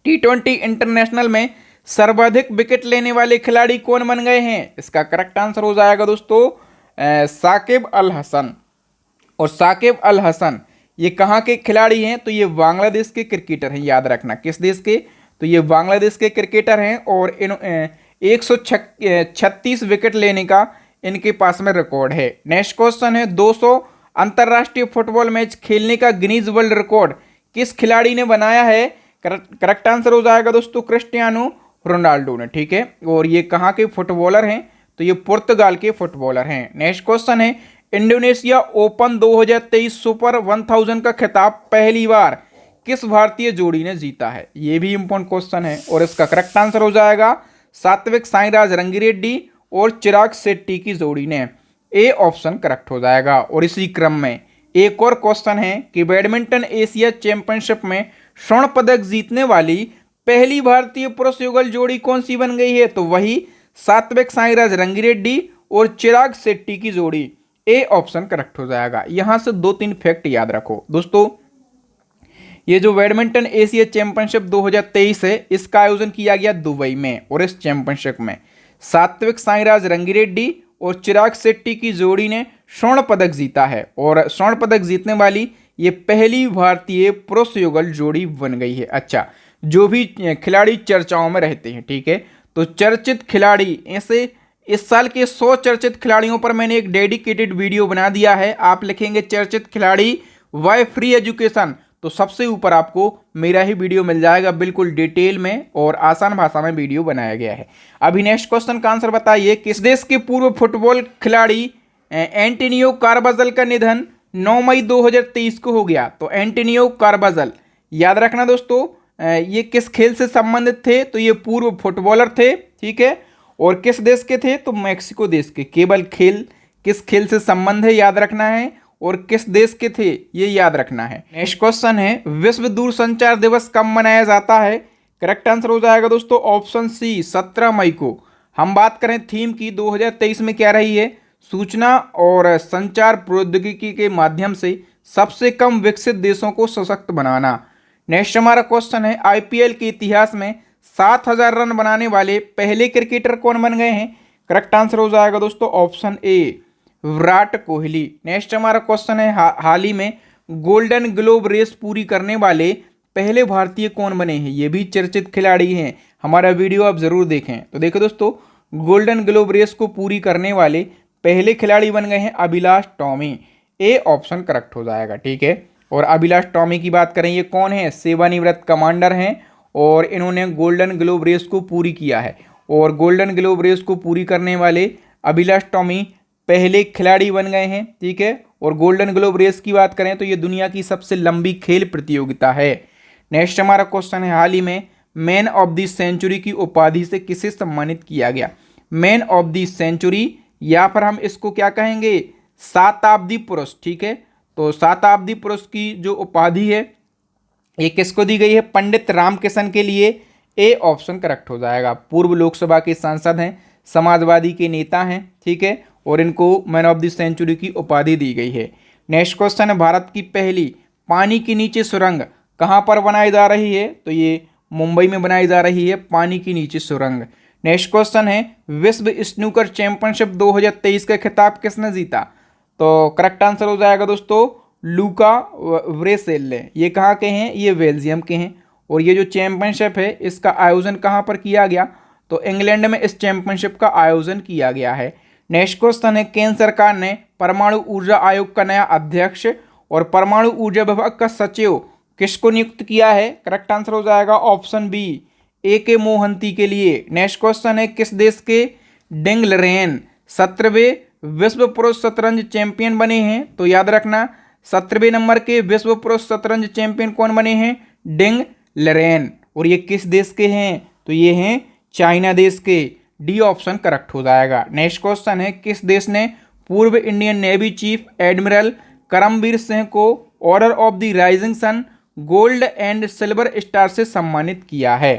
T20 इंटरनेशनल में सर्वाधिक विकेट लेने वाले खिलाड़ी कौन बन गए हैं? इसका करेक्ट आंसर हो जाएगा दोस्तों साकिब अल हसन। और साकिब अल हसन ये कहाँ के खिलाड़ी हैं? तो ये बांग्लादेश के क्रिकेटर हैं, याद रखना। किस देश के? तो ये बांग्लादेश के क्रिकेटर हैं और 136 विकेट लेने का इनके पास में रिकॉर्ड है। नेक्स्ट क्वेश्चन है, 200 अंतर्राष्ट्रीय फुटबॉल मैच खेलने का गिनीज वर्ल्ड रिकॉर्ड किस खिलाड़ी ने बनाया है? करेक्ट आंसर हो जाएगा दोस्तों क्रिस्टियानो रोनाल्डो ने। ठीक है, और ये कहाँ के फुटबॉलर हैं? तो ये पुर्तगाल के फुटबॉलर हैं। नेक्स्ट क्वेश्चन है, इंडोनेशिया ओपन 2023 सुपर 1000 का खिताब पहली बार किस भारतीय जोड़ी ने जीता है? ये भी इंपॉर्टेंट क्वेश्चन है और इसका करेक्ट आंसर हो जाएगा सात्विक साईराज रंगिरेड्डी और चिराग शेट्टी की जोड़ी ने। ए ऑप्शन करेक्ट हो जाएगा। और इसी क्रम में एक और क्वेश्चन है कि बैडमिंटन एशिया चैंपियनशिप में स्वर्ण पदक जीतने वाली पहली भारतीय पुरुष युगल जोड़ी कौन सी बन गई है? तो वही सात्विक साईराज रंगिरेड्डी और चिराग शेट्टी की जोड़ी। ए ऑप्शन करेक्ट हो जाएगा। यहां से 2-3 फैक्ट याद रखो दोस्तों। ये जो बैडमिंटन एशिया चैंपियनशिप 2023 है इसका आयोजन किया गया दुबई में और इस चैंपियनशिप में सात्विक साईराज रंगिरेड्डी और चिराग शेट्टी की जोड़ी ने स्वर्ण पदक जीता है और स्वर्ण पदक जीतने वाली ये पहली भारतीय पुरुष युगल जोड़ी बन गई है। अच्छा, जो भी खिलाड़ी चर्चाओं में रहते हैं, ठीक है, तो चर्चित खिलाड़ी ऐसे इस साल के 100 चर्चित खिलाड़ियों पर मैंने एक डेडिकेटेड वीडियो बना दिया है। आप लिखेंगे चर्चित खिलाड़ी वाई फ्री एजुकेशन तो सबसे ऊपर आपको मेरा ही वीडियो मिल जाएगा, बिल्कुल डिटेल में और आसान भाषा में वीडियो बनाया गया है। अभी नेक्स्ट क्वेश्चन का आंसर बताइए, किस देश के पूर्व फुटबॉल खिलाड़ी एंटोनियो कार्बाजल का निधन 9 मई 2023 को हो गया? तो एंटोनियो कार्बाजल, याद रखना दोस्तों, ये किस खेल से संबंधित थे? तो ये पूर्व फुटबॉलर थे, ठीक है, और किस देश के थे? तो मैक्सिको देश के। केवल खेल, किस खेल से संबंध है याद रखना है और किस देश के थे ये याद रखना है। नेक्स्ट क्वेश्चन है, विश्व दूरसंचार दिवस कब मनाया जाता है? करेक्ट आंसर हो जाएगा दोस्तों ऑप्शन सी, 17 मई को। हम बात करें थीम की 2023 में क्या रही है? सूचना और संचार प्रौद्योगिकी के माध्यम से सबसे कम विकसित देशों को सशक्त बनाना। नेक्स्ट हमारा क्वेश्चन है, आईपीएल के इतिहास में 7000 रन बनाने वाले पहले क्रिकेटर कौन बन गए हैं? करेक्ट आंसर हो जाएगा दोस्तों option A, Virat Kohli. Next हमारा क्वेश्चन है, हाल ही में गोल्डन ग्लोब रेस पूरी करने वाले पहले भारतीय कौन बने हैं? ये भी चर्चित खिलाड़ी हैं, हमारा वीडियो आप जरूर देखें। तो देखो दोस्तों, गोल्डन ग्लोब रेस को पूरी करने वाले पहले खिलाड़ी बन गए हैं Abhilash Tomy. A option correct हो जाएगा, ठीक है। और अभिलाष टॉमी की बात करें, ये कौन है? सेवानिवृत्त कमांडर हैं और इन्होंने गोल्डन ग्लोब रेस को पूरी किया है। और गोल्डन ग्लोब रेस को पूरी करने वाले अभिलाष टॉमी पहले खिलाड़ी बन गए हैं, ठीक है। और गोल्डन ग्लोब रेस की बात करें तो ये दुनिया की सबसे लंबी खेल प्रतियोगिता है। नेक्स्ट हमारा क्वेश्चन है, हाल ही में मैन ऑफ द सेंचुरी की उपाधि से किसे सम्मानित किया गया? मैन ऑफ द सेंचुरी या फिर हम इसको क्या कहेंगे? शताब्दी पुरुष, ठीक है। तो शताब्दी पुरुष की जो उपाधि है ये किसको दी गई है? पंडित रामकिशन के लिए। ए ऑप्शन करेक्ट हो जाएगा। पूर्व लोकसभा के सांसद हैं, समाजवादी के नेता हैं, ठीक है, और इनको मैन ऑफ द सेंचुरी की उपाधि दी गई है। नेक्स्ट क्वेश्चन है, भारत की पहली पानी के नीचे सुरंग कहाँ पर बनाई जा रही है? तो ये मुंबई में बनाई जा रही है पानी के नीचे सुरंग। नेक्स्ट क्वेश्चन है, विश्व स्नूकर चैंपियनशिप 2023 का खिताब किसने जीता? तो करेक्ट आंसर हो जाएगा दोस्तों लूका व्रेसेल ने। ये कहाँ के हैं? ये बेल्जियम के हैं। और ये जो चैंपियनशिप है इसका आयोजन कहाँ पर किया गया? तो इंग्लैंड में इस चैंपियनशिप का आयोजन किया गया है। नेक्स्ट क्वेश्चन है, केंद्र सरकार ने परमाणु ऊर्जा आयोग का नया अध्यक्ष और परमाणु ऊर्जा विभाग का सचिव किसको नियुक्त किया है? करेक्ट आंसर हो जाएगा ऑप्शन बी ए के मोहंती के लिए। नेक्स्ट क्वेश्चन है, किस देश के डिंग लरेन 17वें विश्व पुरुष शतरंज चैंपियन बने हैं? तो याद रखना 17वें नंबर के विश्व पुरुष शतरंज चैंपियन कौन बने हैं? डिंग लरेन। और ये किस देश के हैं? तो ये हैं चाइना देश के। डी ऑप्शन करेक्ट हो जाएगा। नेक्स्ट क्वेश्चन है, किस देश ने पूर्व Indian navy chief admiral Karambir Singh को order of the rising sun gold and silver star से सम्मानित किया है?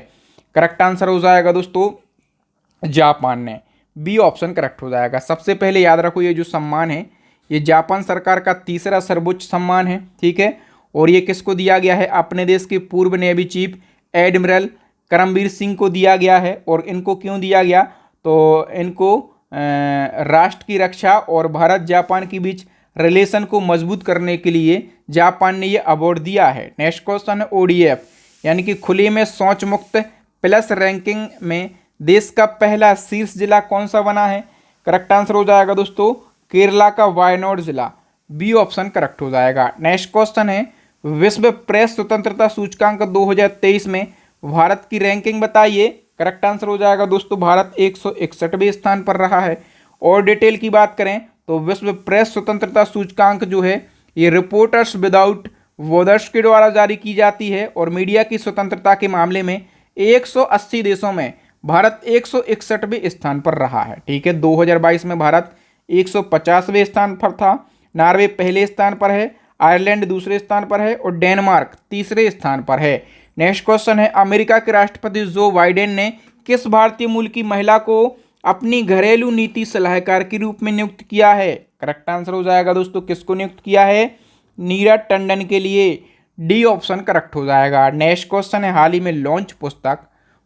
करेक्ट आंसर हो जाएगा दोस्तों जापान ने। बी ऑप्शन करेक्ट हो जाएगा। सबसे पहले याद रखो ये जो सम्मान है ये जापान सरकार का तीसरा सर्वोच्च सम्मान है, ठीक है, और ये किसको दिया गया है? अपने देश के पूर्व navy chief admiral Karambir Singh को दिया गया है। और इनको क्यों दिया गया? तो इनको राष्ट्र की रक्षा और भारत जापान के बीच रिलेशन को मजबूत करने के लिए जापान ने ये अवार्ड दिया है। नेक्स्ट क्वेश्चन है, ओडीएफ यानी कि खुले में शौच मुक्त प्लस रैंकिंग में देश का पहला शीर्ष जिला कौन सा बना है? करेक्ट आंसर हो जाएगा दोस्तों केरला का वायनाड जिला। बी ऑप्शन करेक्ट हो जाएगा। नेक्स्ट क्वेश्चन है, विश्व प्रेस स्वतंत्रता सूचकांक 2023 में भारत की रैंकिंग बताइए। करेक्ट आंसर हो जाएगा दोस्तों भारत 161वें स्थान पर रहा है। और डिटेल की बात करें तो विश्व प्रेस स्वतंत्रता सूचकांक जो है ये रिपोर्टर्स विदाउट बॉर्डर्स के द्वारा जारी की जाती है और मीडिया की स्वतंत्रता के मामले में 180 देशों में भारत 161वें स्थान पर रहा है, ठीक है। 2022 में भारत 150वें स्थान पर था। नॉर्वे पहले स्थान पर है, आयरलैंड दूसरे स्थान पर है और डेनमार्क तीसरे स्थान पर है। नेक्स्ट क्वेश्चन है, अमेरिका के राष्ट्रपति जो बाइडेन ने किस भारतीय मूल की महिला को अपनी घरेलू नीति सलाहकार के रूप में नियुक्त किया है? करेक्ट आंसर हो जाएगा दोस्तों किसको नियुक्त किया है? नीरज टंडन के लिए। डी ऑप्शन करेक्ट हो जाएगा। नेक्स्ट क्वेश्चन है, हाल ही में लॉन्च पुस्तक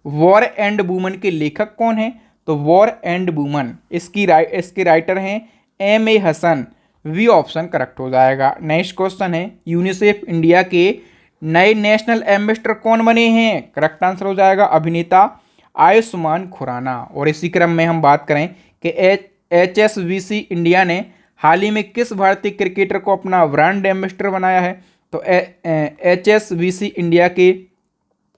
वॉर एंड वुमन के लेखक कौन है? तो वॉर एंड वुमन इसके राइटर हैं M.A. हसन। वी ऑप्शन करेक्ट हो जाएगा। नेक्स्ट क्वेश्चन है, यूनिसेफ इंडिया के नए नेशनल एम्बेसडर कौन बने हैं? करेक्ट आंसर हो जाएगा अभिनेता आयुष्मान खुराना। और इसी क्रम में हम बात करें कि HSBC इंडिया ने हाल ही में किस भारतीय क्रिकेटर को अपना ब्रांड एम्बेसडर बनाया है? तो HSBC इंडिया के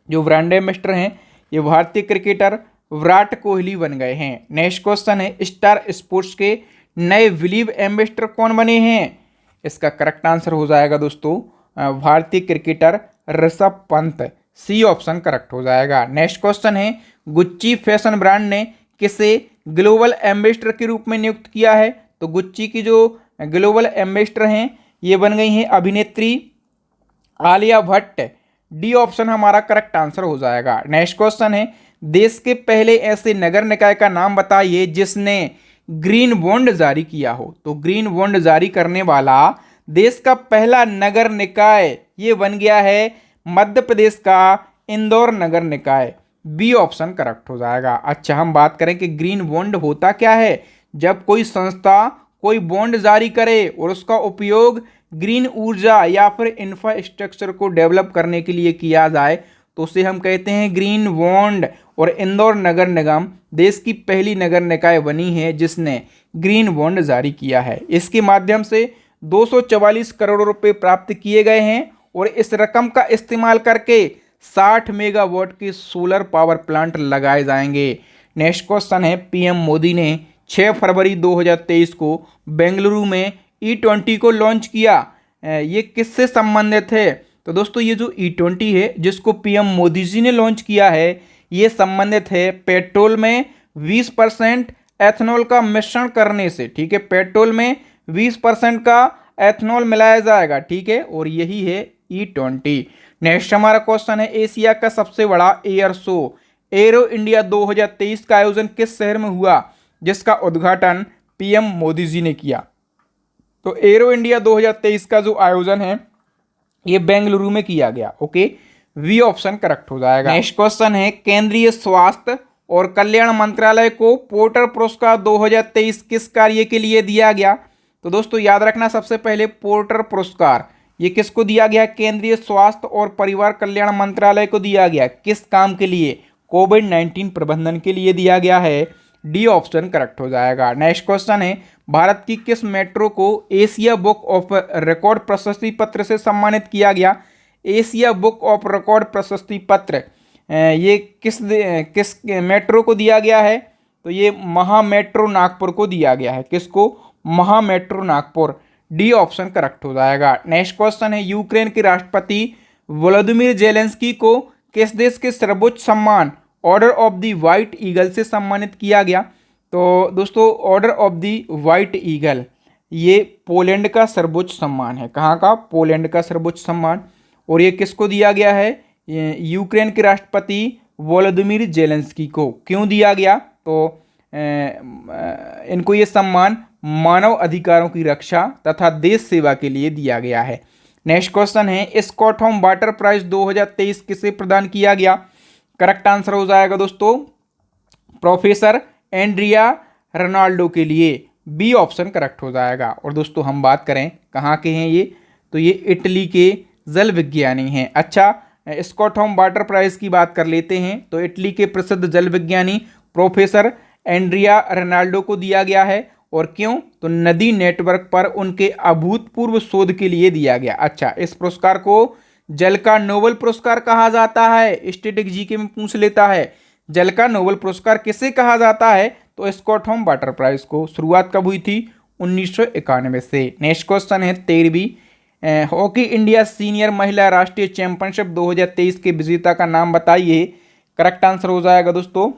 जो ब्रांड एम्बेसडर हैं ये भारतीय क्रिकेटर विराट कोहली बन गए हैं। नेक्स्ट क्वेश्चन है, स्टार स्पोर्ट्स के नए बिलीव एम्बेसडर कौन बने हैं? इसका करेक्ट आंसर हो जाएगा दोस्तों भारतीय cricketer Rishabh Pant. C option correct हो जाएगा। नेक्स्ट क्वेश्चन है, गुच्ची फैशन ब्रांड ने किसे ग्लोबल एम्बेसडर के रूप में नियुक्त किया है? तो गुच्ची की जो ग्लोबल एम्बेसडर हैं ये बन गई हैं अभिनेत्री आलिया भट्ट। डी ऑप्शन हमारा करेक्ट आंसर हो जाएगा। नेक्स्ट क्वेश्चन है, देश के पहले ऐसे नगर निकाय का नाम बताइए जिसने ग्रीन बॉन्ड जारी किया हो। तो ग्रीन बॉन्ड जारी करने वाला देश का पहला नगर निकाय ये बन गया है मध्य प्रदेश का इंदौर नगर निकाय। बी ऑप्शन करेक्ट हो जाएगा। अच्छा, हम बात करें कि ग्रीन बॉन्ड होता क्या है। जब कोई संस्था कोई बॉन्ड जारी करे और उसका उपयोग ग्रीन ऊर्जा या फिर इंफ्रास्ट्रक्चर को डेवलप करने के लिए किया जाए तो उसे हम कहते हैं ग्रीन बॉन्ड। और इंदौर नगर निगम देश की पहली नगर निकाय बनी है जिसने ग्रीन बॉन्ड जारी किया है। इसके माध्यम से 244 करोड़ रुपए प्राप्त किए गए हैं और इस रकम का इस्तेमाल करके 60 मेगावाट के सोलर पावर प्लांट लगाए जाएंगे। नेक्स्ट क्वेश्चन है, पीएम मोदी ने 6 फरवरी 2023 को बेंगलुरु में E20 को लॉन्च किया। ये किससे संबंधित है? तो दोस्तों ये जो E20 है जिसको पीएम मोदी जी ने लॉन्च किया है ये संबंधित है पेट्रोल में 20% एथनॉल का मिश्रण करने से, ठीक है। पेट्रोल में 20% का एथनॉल मिलाया जाएगा, ठीक है, और यही है E20। नेक्स्ट हमारा क्वेश्चन है, एशिया का सबसे बड़ा एयर शो एरो इंडिया 2023 का आयोजन किस शहर में हुआ, जिसका उद्घाटन पीएम मोदी जी ने किया। तो एरो इंडिया 2023 का जो आयोजन है ये बेंगलुरु में किया गया। ओके, वी ऑप्शन करेक्ट हो जाएगा। नेक्स्ट क्वेश्चन है, केंद्रीय स्वास्थ्य और कल्याण मंत्रालय को पोर्टर पुरस्कार 2023 किस कार्य के लिए दिया गया। तो दोस्तों याद रखना, सबसे पहले पोर्टर पुरस्कार ये किसको दिया गया, केंद्रीय स्वास्थ्य और परिवार कल्याण मंत्रालय को दिया गया। किस काम के लिए, कोविड-19 प्रबंधन के लिए दिया गया है। डी ऑप्शन करेक्ट हो जाएगा। नेक्स्ट क्वेश्चन है, भारत की किस मेट्रो को एशिया बुक ऑफ रिकॉर्ड प्रशस्ति पत्र से सम्मानित किया गया। एशिया बुक ऑफ रिकॉर्ड प्रशस्ति पत्र ये किस मेट्रो को दिया गया है। तो ये महा मेट्रो नागपुर को दिया गया है। किसको, महा metro Nagpur. D option correct हो जाएगा। नेक्स्ट क्वेश्चन है, यूक्रेन के राष्ट्रपति व्लादिमीर जेलेंस्की को किस देश के सर्वोच्च सम्मान order of the white eagle से सम्मानित किया गया। तो दोस्तों order of the white eagle ये पोलैंड का सर्वोच्च सम्मान है। कहाँ का, पोलैंड का सर्वोच्च सम्मान। और ये किसको दिया गया है, यूक्रेन के राष्ट्रपति व्लादिमीर जेलेंस्की को। क्यों दिया गया, तो इनको ये सम्मान मानव अधिकारों की रक्षा तथा देश सेवा के लिए दिया गया है। नेक्स्ट क्वेश्चन है, स्टॉकहोम वाटर प्राइज 2023 किसे प्रदान किया गया। करेक्ट आंसर हो जाएगा दोस्तों प्रोफेसर एंड्रिया रेनाल्डो के लिए। बी ऑप्शन करेक्ट हो जाएगा। और दोस्तों हम बात करें कहाँ के हैं ये, तो ये इटली के जल विज्ञानी हैं। अच्छा, स्टॉकहोम वाटर प्राइज की बात कर लेते हैं। तो इटली के प्रसिद्ध जल विज्ञानी प्रोफेसर एंड्रिया रेनाल्डो को दिया गया है। और क्यों, तो नदी नेटवर्क पर उनके अभूतपूर्व शोध के लिए दिया गया। अच्छा, इस पुरस्कार को जल का नोबेल पुरस्कार कहा जाता है। स्टैटिक जीके में पूछ लेता है, जल का नोबेल पुरस्कार किसे कहा जाता है। तो स्टॉकहोम वाटर प्राइज को। शुरुआत कब हुई थी, 1991 से। नेक्स्ट क्वेश्चन है 13वीं, हॉकी इंडिया सीनियर महिला राष्ट्रीय चैंपियनशिप 2023 के विजेता का नाम बताइए। करेक्ट आंसर हो जाएगा दोस्तों,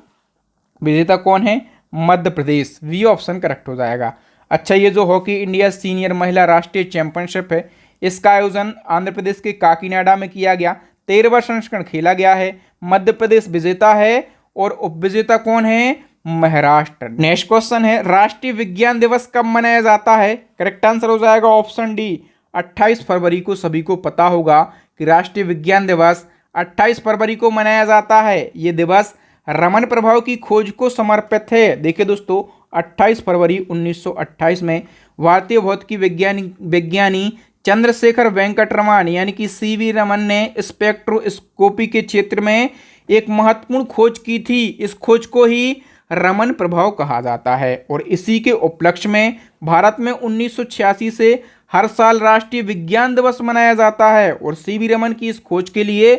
विजेता कौन है, Madhya Pradesh. We option correct हो जाएगा। अच्छा, ये जो हॉकी इंडिया सीनियर महिला राष्ट्रीय चैंपियनशिप है इसका आयोजन आंध्र प्रदेश के काकीनाडा में किया गया। 13वां संस्करण खेला गया है। मध्य प्रदेश विजेता है और उपविजेता कौन है, महाराष्ट्र। नेक्स्ट क्वेश्चन है, राष्ट्रीय विज्ञान दिवस कब मनाया जाता है। करेक्ट आंसर हो जाएगा ऑप्शन डी, 28 फरवरी को। सभी को पता होगा कि राष्ट्रीय विज्ञान दिवस 28 फरवरी को मनाया जाता है। ये दिवस रमन प्रभाव की खोज को समर्पित है। देखिए दोस्तों, 28 फरवरी 1928 में भारतीय भौतिकी विज्ञानी चंद्रशेखर वेंकट रमन यानी कि सीवी रमन ने स्पेक्ट्रोस्कोपी के क्षेत्र में एक महत्वपूर्ण खोज की थी। इस खोज को ही रमन प्रभाव कहा जाता है। और इसी के उपलक्ष्य में भारत में 1986 से हर साल राष्ट्रीय विज्ञान दिवस मनाया जाता है। और सीवी रमन की इस खोज के लिए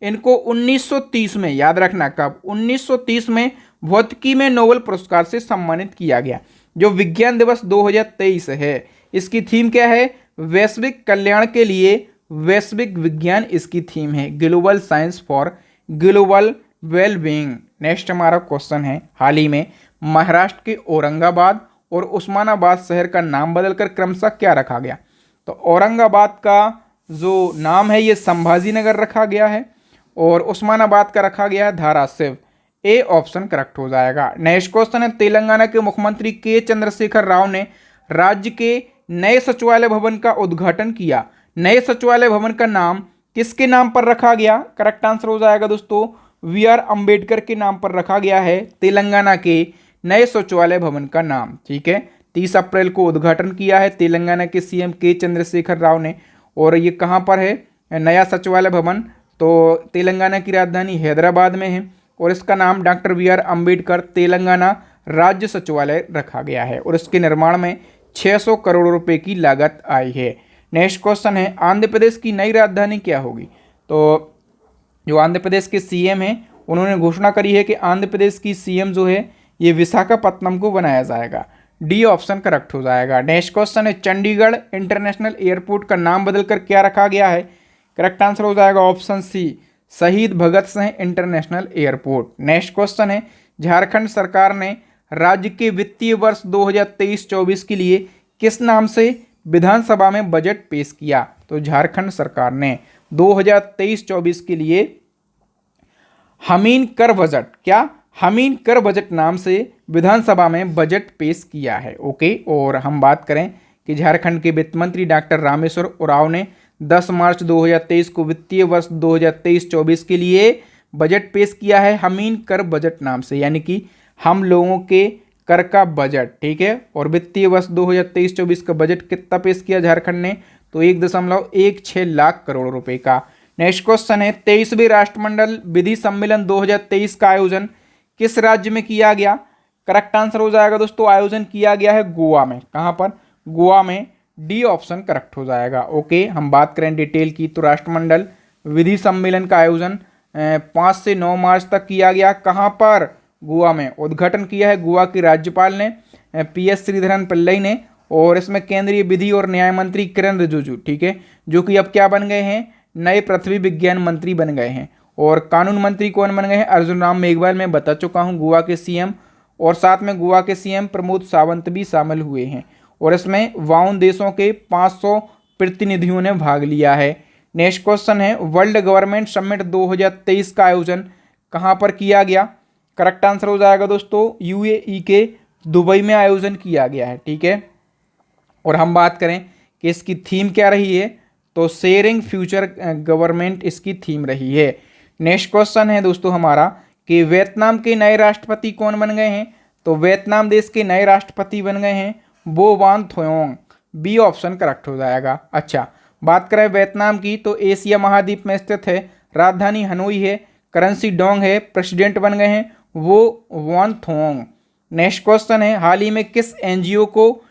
इनको 1930 में, याद रखना कब, 1930 में भौतिकी में नोबेल पुरस्कार से सम्मानित किया गया। जो विज्ञान दिवस 2023 है इसकी थीम क्या है, वैश्विक कल्याण के लिए वैश्विक विज्ञान इसकी थीम है। Global science for global wellbeing. Next हमारा क्वेश्चन है, हाल ही में महाराष्ट्र के औरंगाबाद और उस्मानाबाद शहर का नाम बदलकर क्रमशः क्या रखा गया। तो औरंगाबाद का जो नाम है ये संभाजी नगर रखा गया है और उस्मानाबाद का रखा गया है धाराशिव। ए ऑप्शन करेक्ट हो जाएगा। नेक्स्ट क्वेश्चन है, तेलंगाना के मुख्यमंत्री के चंद्रशेखर राव ने राज्य के नए सचिवालय भवन का उद्घाटन किया। नए सचिवालय भवन का नाम किसके नाम पर रखा गया। करेक्ट आंसर हो जाएगा दोस्तों, वी.आर. अंबेडकर के नाम पर रखा गया है तेलंगाना के नए सचिवालय भवन का नाम। ठीक है, 30 अप्रैल को उद्घाटन किया है तेलंगाना के सीएम के चंद्रशेखर राव ने। और ये कहाँ पर है नया सचिवालय भवन, तो तेलंगाना की राजधानी हैदराबाद में है। और इसका नाम डॉक्टर वी.आर. अंबेडकर तेलंगाना राज्य सचिवालय रखा गया है। और इसके निर्माण में 600 करोड़ रुपए की लागत आई है। नेक्स्ट क्वेश्चन है, आंध्र प्रदेश की नई राजधानी क्या होगी। तो जो आंध्र प्रदेश के सीएम हैं उन्होंने घोषणा करी है कि आंध्र प्रदेश की सीएम जो है ये विशाखापत्तनम को बनाया जाएगा। डी ऑप्शन करेक्ट हो जाएगा। नेक्स्ट क्वेश्चन है, चंडीगढ़ इंटरनेशनल एयरपोर्ट का नाम बदलकर क्या रखा गया है। करेक्ट आंसर हो जाएगा option C, Shaheed Bhagat Singh international airport. Next question है, झारखंड सरकार ने राज्य के वित्तीय वर्ष 2023-24 के लिए किस नाम से विधानसभा में बजट पेश किया? तो झारखंड सरकार ने 2023-24 के लिए हमीन कर बजट, क्या हमीन कर बजट नाम से विधानसभा में बजट पेश किया है। ओके, और हम बात करें कि झारखंड के वित्त मंत्री डॉक्टर रामेश्वर उरांव ने 10 मार्च 2023 को वित्तीय वर्ष 2023-24 के लिए बजट पेश किया है हमीन कर बजट नाम से, यानी कि हम लोगों के कर का बजट, ठीक है। और वित्तीय वर्ष 2023-24 का बजट कितना पेश किया झारखंड ने? तो 1.16 लाख करोड़ रुपए का। नेक्स्ट क्वेश्चन है 23वीं राष्ट्रमंडल विधि सम्मेलन 2023 का आयोजन किस राज्य में किया गया? करेक्ट आंसर हो जाएगा दोस्तों, आयोजन किया गया है गोवा में। कहां पर? गोवा में। डी ऑप्शन करेक्ट हो जाएगा। ओके, हम बात करें डिटेल की तो राष्ट्रमंडल विधि सम्मेलन का आयोजन 5 से 9 मार्च तक किया गया। कहां पर? गोवा में। उद्घाटन किया है गोवा के राज्यपाल ने PS श्रीधरन पिल्लई ने, और इसमें केंद्रीय विधि और न्याय मंत्री किरण रिजिजू, ठीक है, जो कि अब क्या बन गए हैं? नए पृथ्वी विज्ञान मंत्री बन गए हैं। और कानून मंत्री कौन बन गए हैं? अर्जुन राम मेघवाल, मैं बता चुका हूं, गोवा के CM, और साथ में गोवा के CM प्रमोद सावंत भी शामिल हुए हैं। और इसमें 52 देशों के 500 प्रतिनिधियों ने भाग लिया है। नेक्स्ट क्वेश्चन है वर्ल्ड गवर्नमेंट समिट 2023 का आयोजन कहां पर किया गया? करेक्ट आंसर हो जाएगा दोस्तों, UAE के दुबई में आयोजन किया गया है, ठीक है। और हम बात करें कि इसकी थीम क्या रही है, तो शेयरिंग फ्यूचर गवर्नमेंट इसकी थीम रही है। नेक्स्ट क्वेश्चन है दोस्तों हमारा कि वियतनाम के नए राष्ट्रपति कौन बन गए हैं? तो वियतनाम देश के नए राष्ट्रपति बन गए हैं बो वान थोयोंग। बी ऑप्शन करेक्ट हो जाएगा। अच्छा, बात करें वियतनाम की तो एशिया महाद्वीप में स्थित है, राजधानी हनोई है, करेंसी डोंग है, प्रेसिडेंट बन गए हैं वो वान थोंग। नेक्स्ट क्वेश्चन है हाल ही में किस NGO को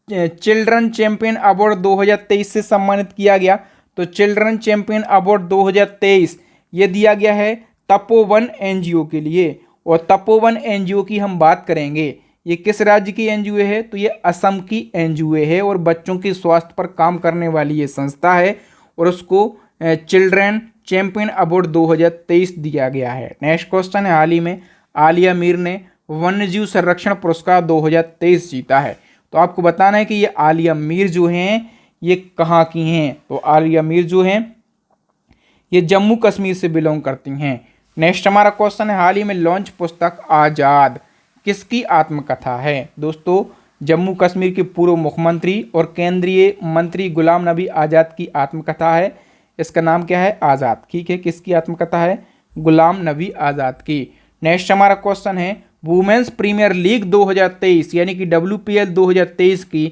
चिल्ड्रन चैंपियन अवार्ड 2023 से सम्मानित किया गया? तो चिल्ड्रन चैंपियन अवार्ड 2023 ये दिया गया है तपोवन NGO के लिए। और तपोवन NGO की हम बात करेंगे, ये किस राज्य की NGO है? तो ये असम की NGO है और बच्चों के स्वास्थ्य पर काम करने वाली ये संस्था है, और उसको चिल्ड्रन चैंपियन अवार्ड 2023 दिया गया है। नेक्स्ट क्वेश्चन है हाल ही में आलिया मीर ने वन्यजीव संरक्षण पुरस्कार 2023 जीता है। तो आपको बताना है कि ये आलिया मीर जो हैं ये कहाँ की हैं? तो आलिया मीर जो हैं ये जम्मू कश्मीर से बिलोंग करती हैं। नेक्स्ट हमारा क्वेश्चन है हाल ही में लॉन्च पुस्तक आज़ाद किसकी आत्मकथा है? दोस्तों जम्मू कश्मीर के पूर्व मुख्यमंत्री और केंद्रीय मंत्री गुलाम नबी आज़ाद की आत्मकथा है। इसका नाम क्या है? आज़ाद, ठीक है। किसकी आत्मकथा है? गुलाम नबी आज़ाद की। नेक्स्ट हमारा क्वेश्चन है वुमेन्स प्रीमियर लीग 2023 यानी कि WPL 2023 की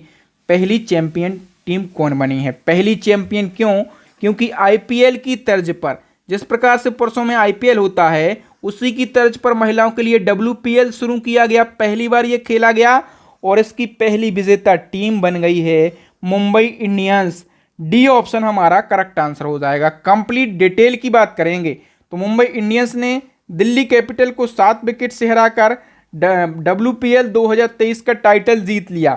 पहली चैंपियन टीम कौन बनी है? पहली चैंपियन क्यों? क्योंकि IPL की तर्ज पर, जिस प्रकार से पुरुषों में IPL होता है उसी की तर्ज पर महिलाओं के लिए WPL शुरू किया गया, पहली बार ये खेला गया, और इसकी पहली विजेता टीम बन गई है मुंबई इंडियंस। डी ऑप्शन हमारा करेक्ट आंसर हो जाएगा। कंप्लीट डिटेल की बात करेंगे तो मुंबई इंडियंस ने दिल्ली कैपिटल को 7 विकेट से हराकर WPL 2023 का टाइटल जीत लिया।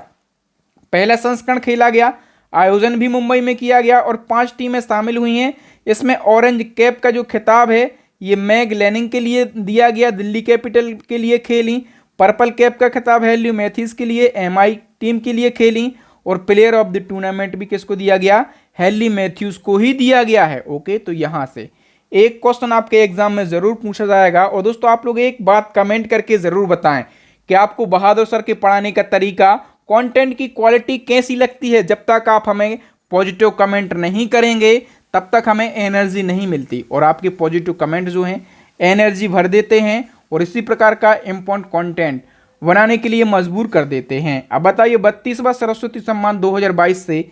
पहला संस्करण खेला गया, आयोजन भी मुंबई में किया गया और 5 टीमें शामिल हुई हैं। इसमें ऑरेंज कैप का जो खिताब है ये मैग लैनिंग के लिए दिया गया, दिल्ली कैपिटल के लिए खेली। पर्पल कैप का खिताब हेली मैथ्यूज के लिए, MI टीम के लिए खेली, और प्लेयर ऑफ द टूर्नामेंट भी किसको दिया गया? हेली मैथ्यूज को ही दिया गया है। ओके, तो यहां से एक क्वेश्चन आपके एग्जाम में जरूर पूछा जाएगा। और दोस्तों आप लोग एक बात कमेंट करके जरूर बताएं कि आपको बहादुर सर के पढ़ाने का तरीका, कंटेंट की क्वालिटी कैसी लगती है। जब तक आप हमें पॉजिटिव कमेंट नहीं करेंगे तब तक हमें एनर्जी नहीं मिलती, और आपके पॉजिटिव कमेंट जो हैं एनर्जी भर देते हैं और इसी प्रकार का इम्पोर्टेंट कंटेंट बनाने के लिए मजबूर कर देते हैं। अब बताइए 32वां सरस्वती सम्मान 2022 से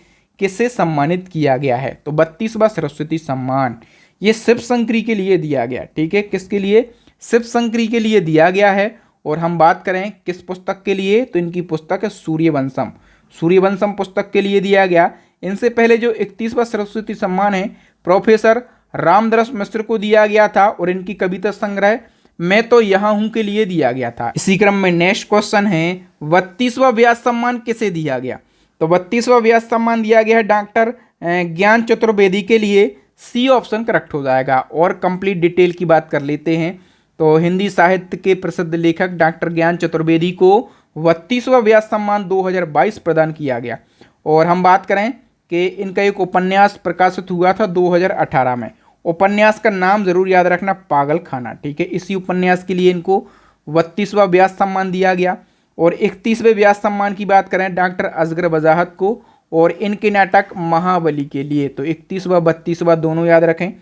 किससे सम्मानित किया गया है? तो 32वां सरस्वती सम्मान ये शिव शंकरी के लिए दिया गया, ठीक है। किसके लिए? शिव शंकरी के लिए दिया गया है। और हम बात करें किस पुस्तक के लिए, तो इनकी पुस्तक है सूर्यवंशम। सूर्यवंशम पुस्तक के लिए दिया गया। इनसे पहले जो 31वां सरस्वती सम्मान है प्रोफेसर रामदरस मिश्र को दिया गया था, और इनकी कविता संग्रह मैं तो यहाँ हूं के लिए दिया गया था। इसी क्रम में नेक्स्ट क्वेश्चन है 32वां व्यास सम्मान किसे दिया गया? तो 32वां व्यास सम्मान दिया गया है डॉक्टर ज्ञान चतुर्वेदी के लिए। सी ऑप्शन करेक्ट हो जाएगा। और कंप्लीट डिटेल की बात कर लेते हैं तो हिंदी साहित्य के प्रसिद्ध लेखक डॉक्टर ज्ञान चतुर्वेदी को 32वां व्यास सम्मान 2022 प्रदान किया गया। और हम बात करें कि इनका एक उपन्यास प्रकाशित हुआ था 2018 में। उपन्यास का नाम जरूर याद रखना, पागल खाना। ठीक है, इसी उपन्यास के लिए इनको 32वां व्यास सम्मान दिया गया। और 31वें व्यास सम्मान की बात करें डॉक्टर असगर वजाहत को और इनके नाटक महाबली के लिए, तो 31वां 32वां दोनों याद रखें।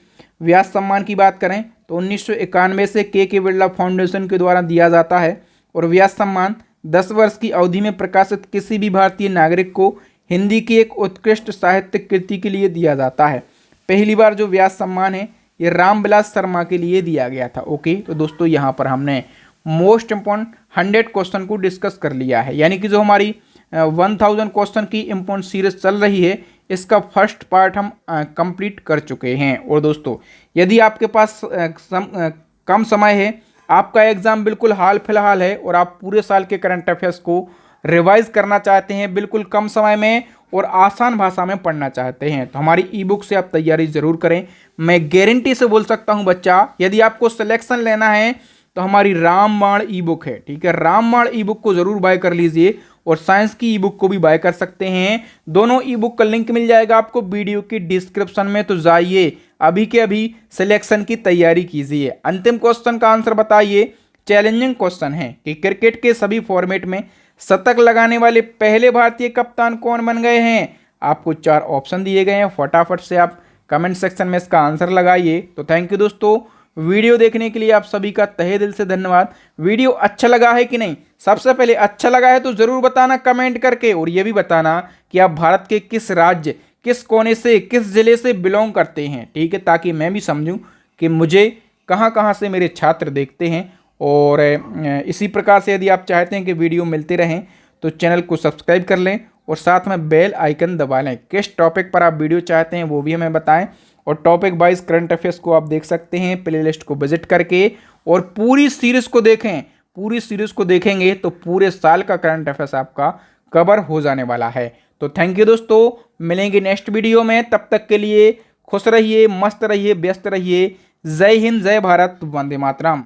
व्यास सम्मान की बात करें तो 1991 से के बिरला फाउंडेशन के द्वारा दिया जाता है। और व्यास सम्मान 10 वर्ष की अवधि में प्रकाशित किसी भी भारतीय नागरिक को हिंदी की एक उत्कृष्ट साहित्यिक कृति के लिए दिया जाता है। पहली बार जो व्यास सम्मान है ये रामविलास शर्मा के लिए दिया गया था। ओके, तो दोस्तों यहाँ पर हमने मोस्ट इम्पोर्टेंट 100 क्वेश्चन को डिस्कस कर लिया है, यानी कि जो हमारी 1000 क्वेश्चन की इम्पोर्टेंट सीरीज चल रही है इसका फर्स्ट पार्ट हम कंप्लीट कर चुके हैं। और दोस्तों यदि आपके पास कम समय है, आपका एग्जाम बिल्कुल हाल फिलहाल है और आप पूरे साल के करंट अफेयर्स को रिवाइज करना चाहते हैं बिल्कुल कम समय में और आसान भाषा में पढ़ना चाहते हैं, तो हमारी ई बुक से आप तैयारी जरूर करें। मैं गारंटी से बोल सकता हूं बच्चा, यदि आपको सिलेक्शन लेना है तो हमारी रामबाण ई बुक है। ठीक है, रामबाण ई बुक को जरूर बाय कर लीजिए और साइंस की ई बुक को भी बाय कर सकते हैं। दोनों ई बुक का लिंक मिल जाएगा आपको वीडियो की डिस्क्रिप्शन में, तो जाइए अभी के अभी सिलेक्शन की तैयारी कीजिए। अंतिम क्वेश्चन का आंसर बताइए। चैलेंजिंग क्वेश्चन है कि क्रिकेट के सभी फॉर्मेट में शतक लगाने वाले पहले भारतीय कप्तान कौन बन गए हैं। आपको 4 ऑप्शन दिए गए हैं, फटाफट से आप कमेंट सेक्शन में इसका आंसर लगाइए। तो थैंक यू दोस्तों, वीडियो देखने के लिए आप सभी का तहे दिल से धन्यवाद। वीडियो अच्छा लगा है कि नहीं, सबसे पहले अच्छा लगा है तो जरूर बताना कमेंट करके, और ये भी बताना कि आप भारत के किस राज्य, किस कोने से, किस जिले से बिलोंग करते हैं। ठीक है, ताकि मैं भी समझूं कि मुझे कहां कहां से मेरे छात्र देखते हैं। और इसी प्रकार से यदि आप चाहते हैं कि वीडियो मिलते रहें तो चैनल को सब्सक्राइब कर लें और साथ में बेल आइकन दबा लें। किस टॉपिक पर आप वीडियो चाहते हैं वो भी हमें बताएं, और टॉपिक वाइज करंट अफेयर्स को आप देख सकते हैं प्लेलिस्ट को विजिट करके, और पूरी सीरीज को देखें। पूरी सीरीज को देखेंगे तो पूरे साल का करंट अफेयर्स आपका कवर हो जाने वाला है। तो थैंक यू दोस्तों, मिलेंगे नेक्स्ट वीडियो में, तब तक के लिए खुश रहिए, मस्त रहिए, व्यस्त रहिए। जय हिंद, जय भारत, वंदे मातरम।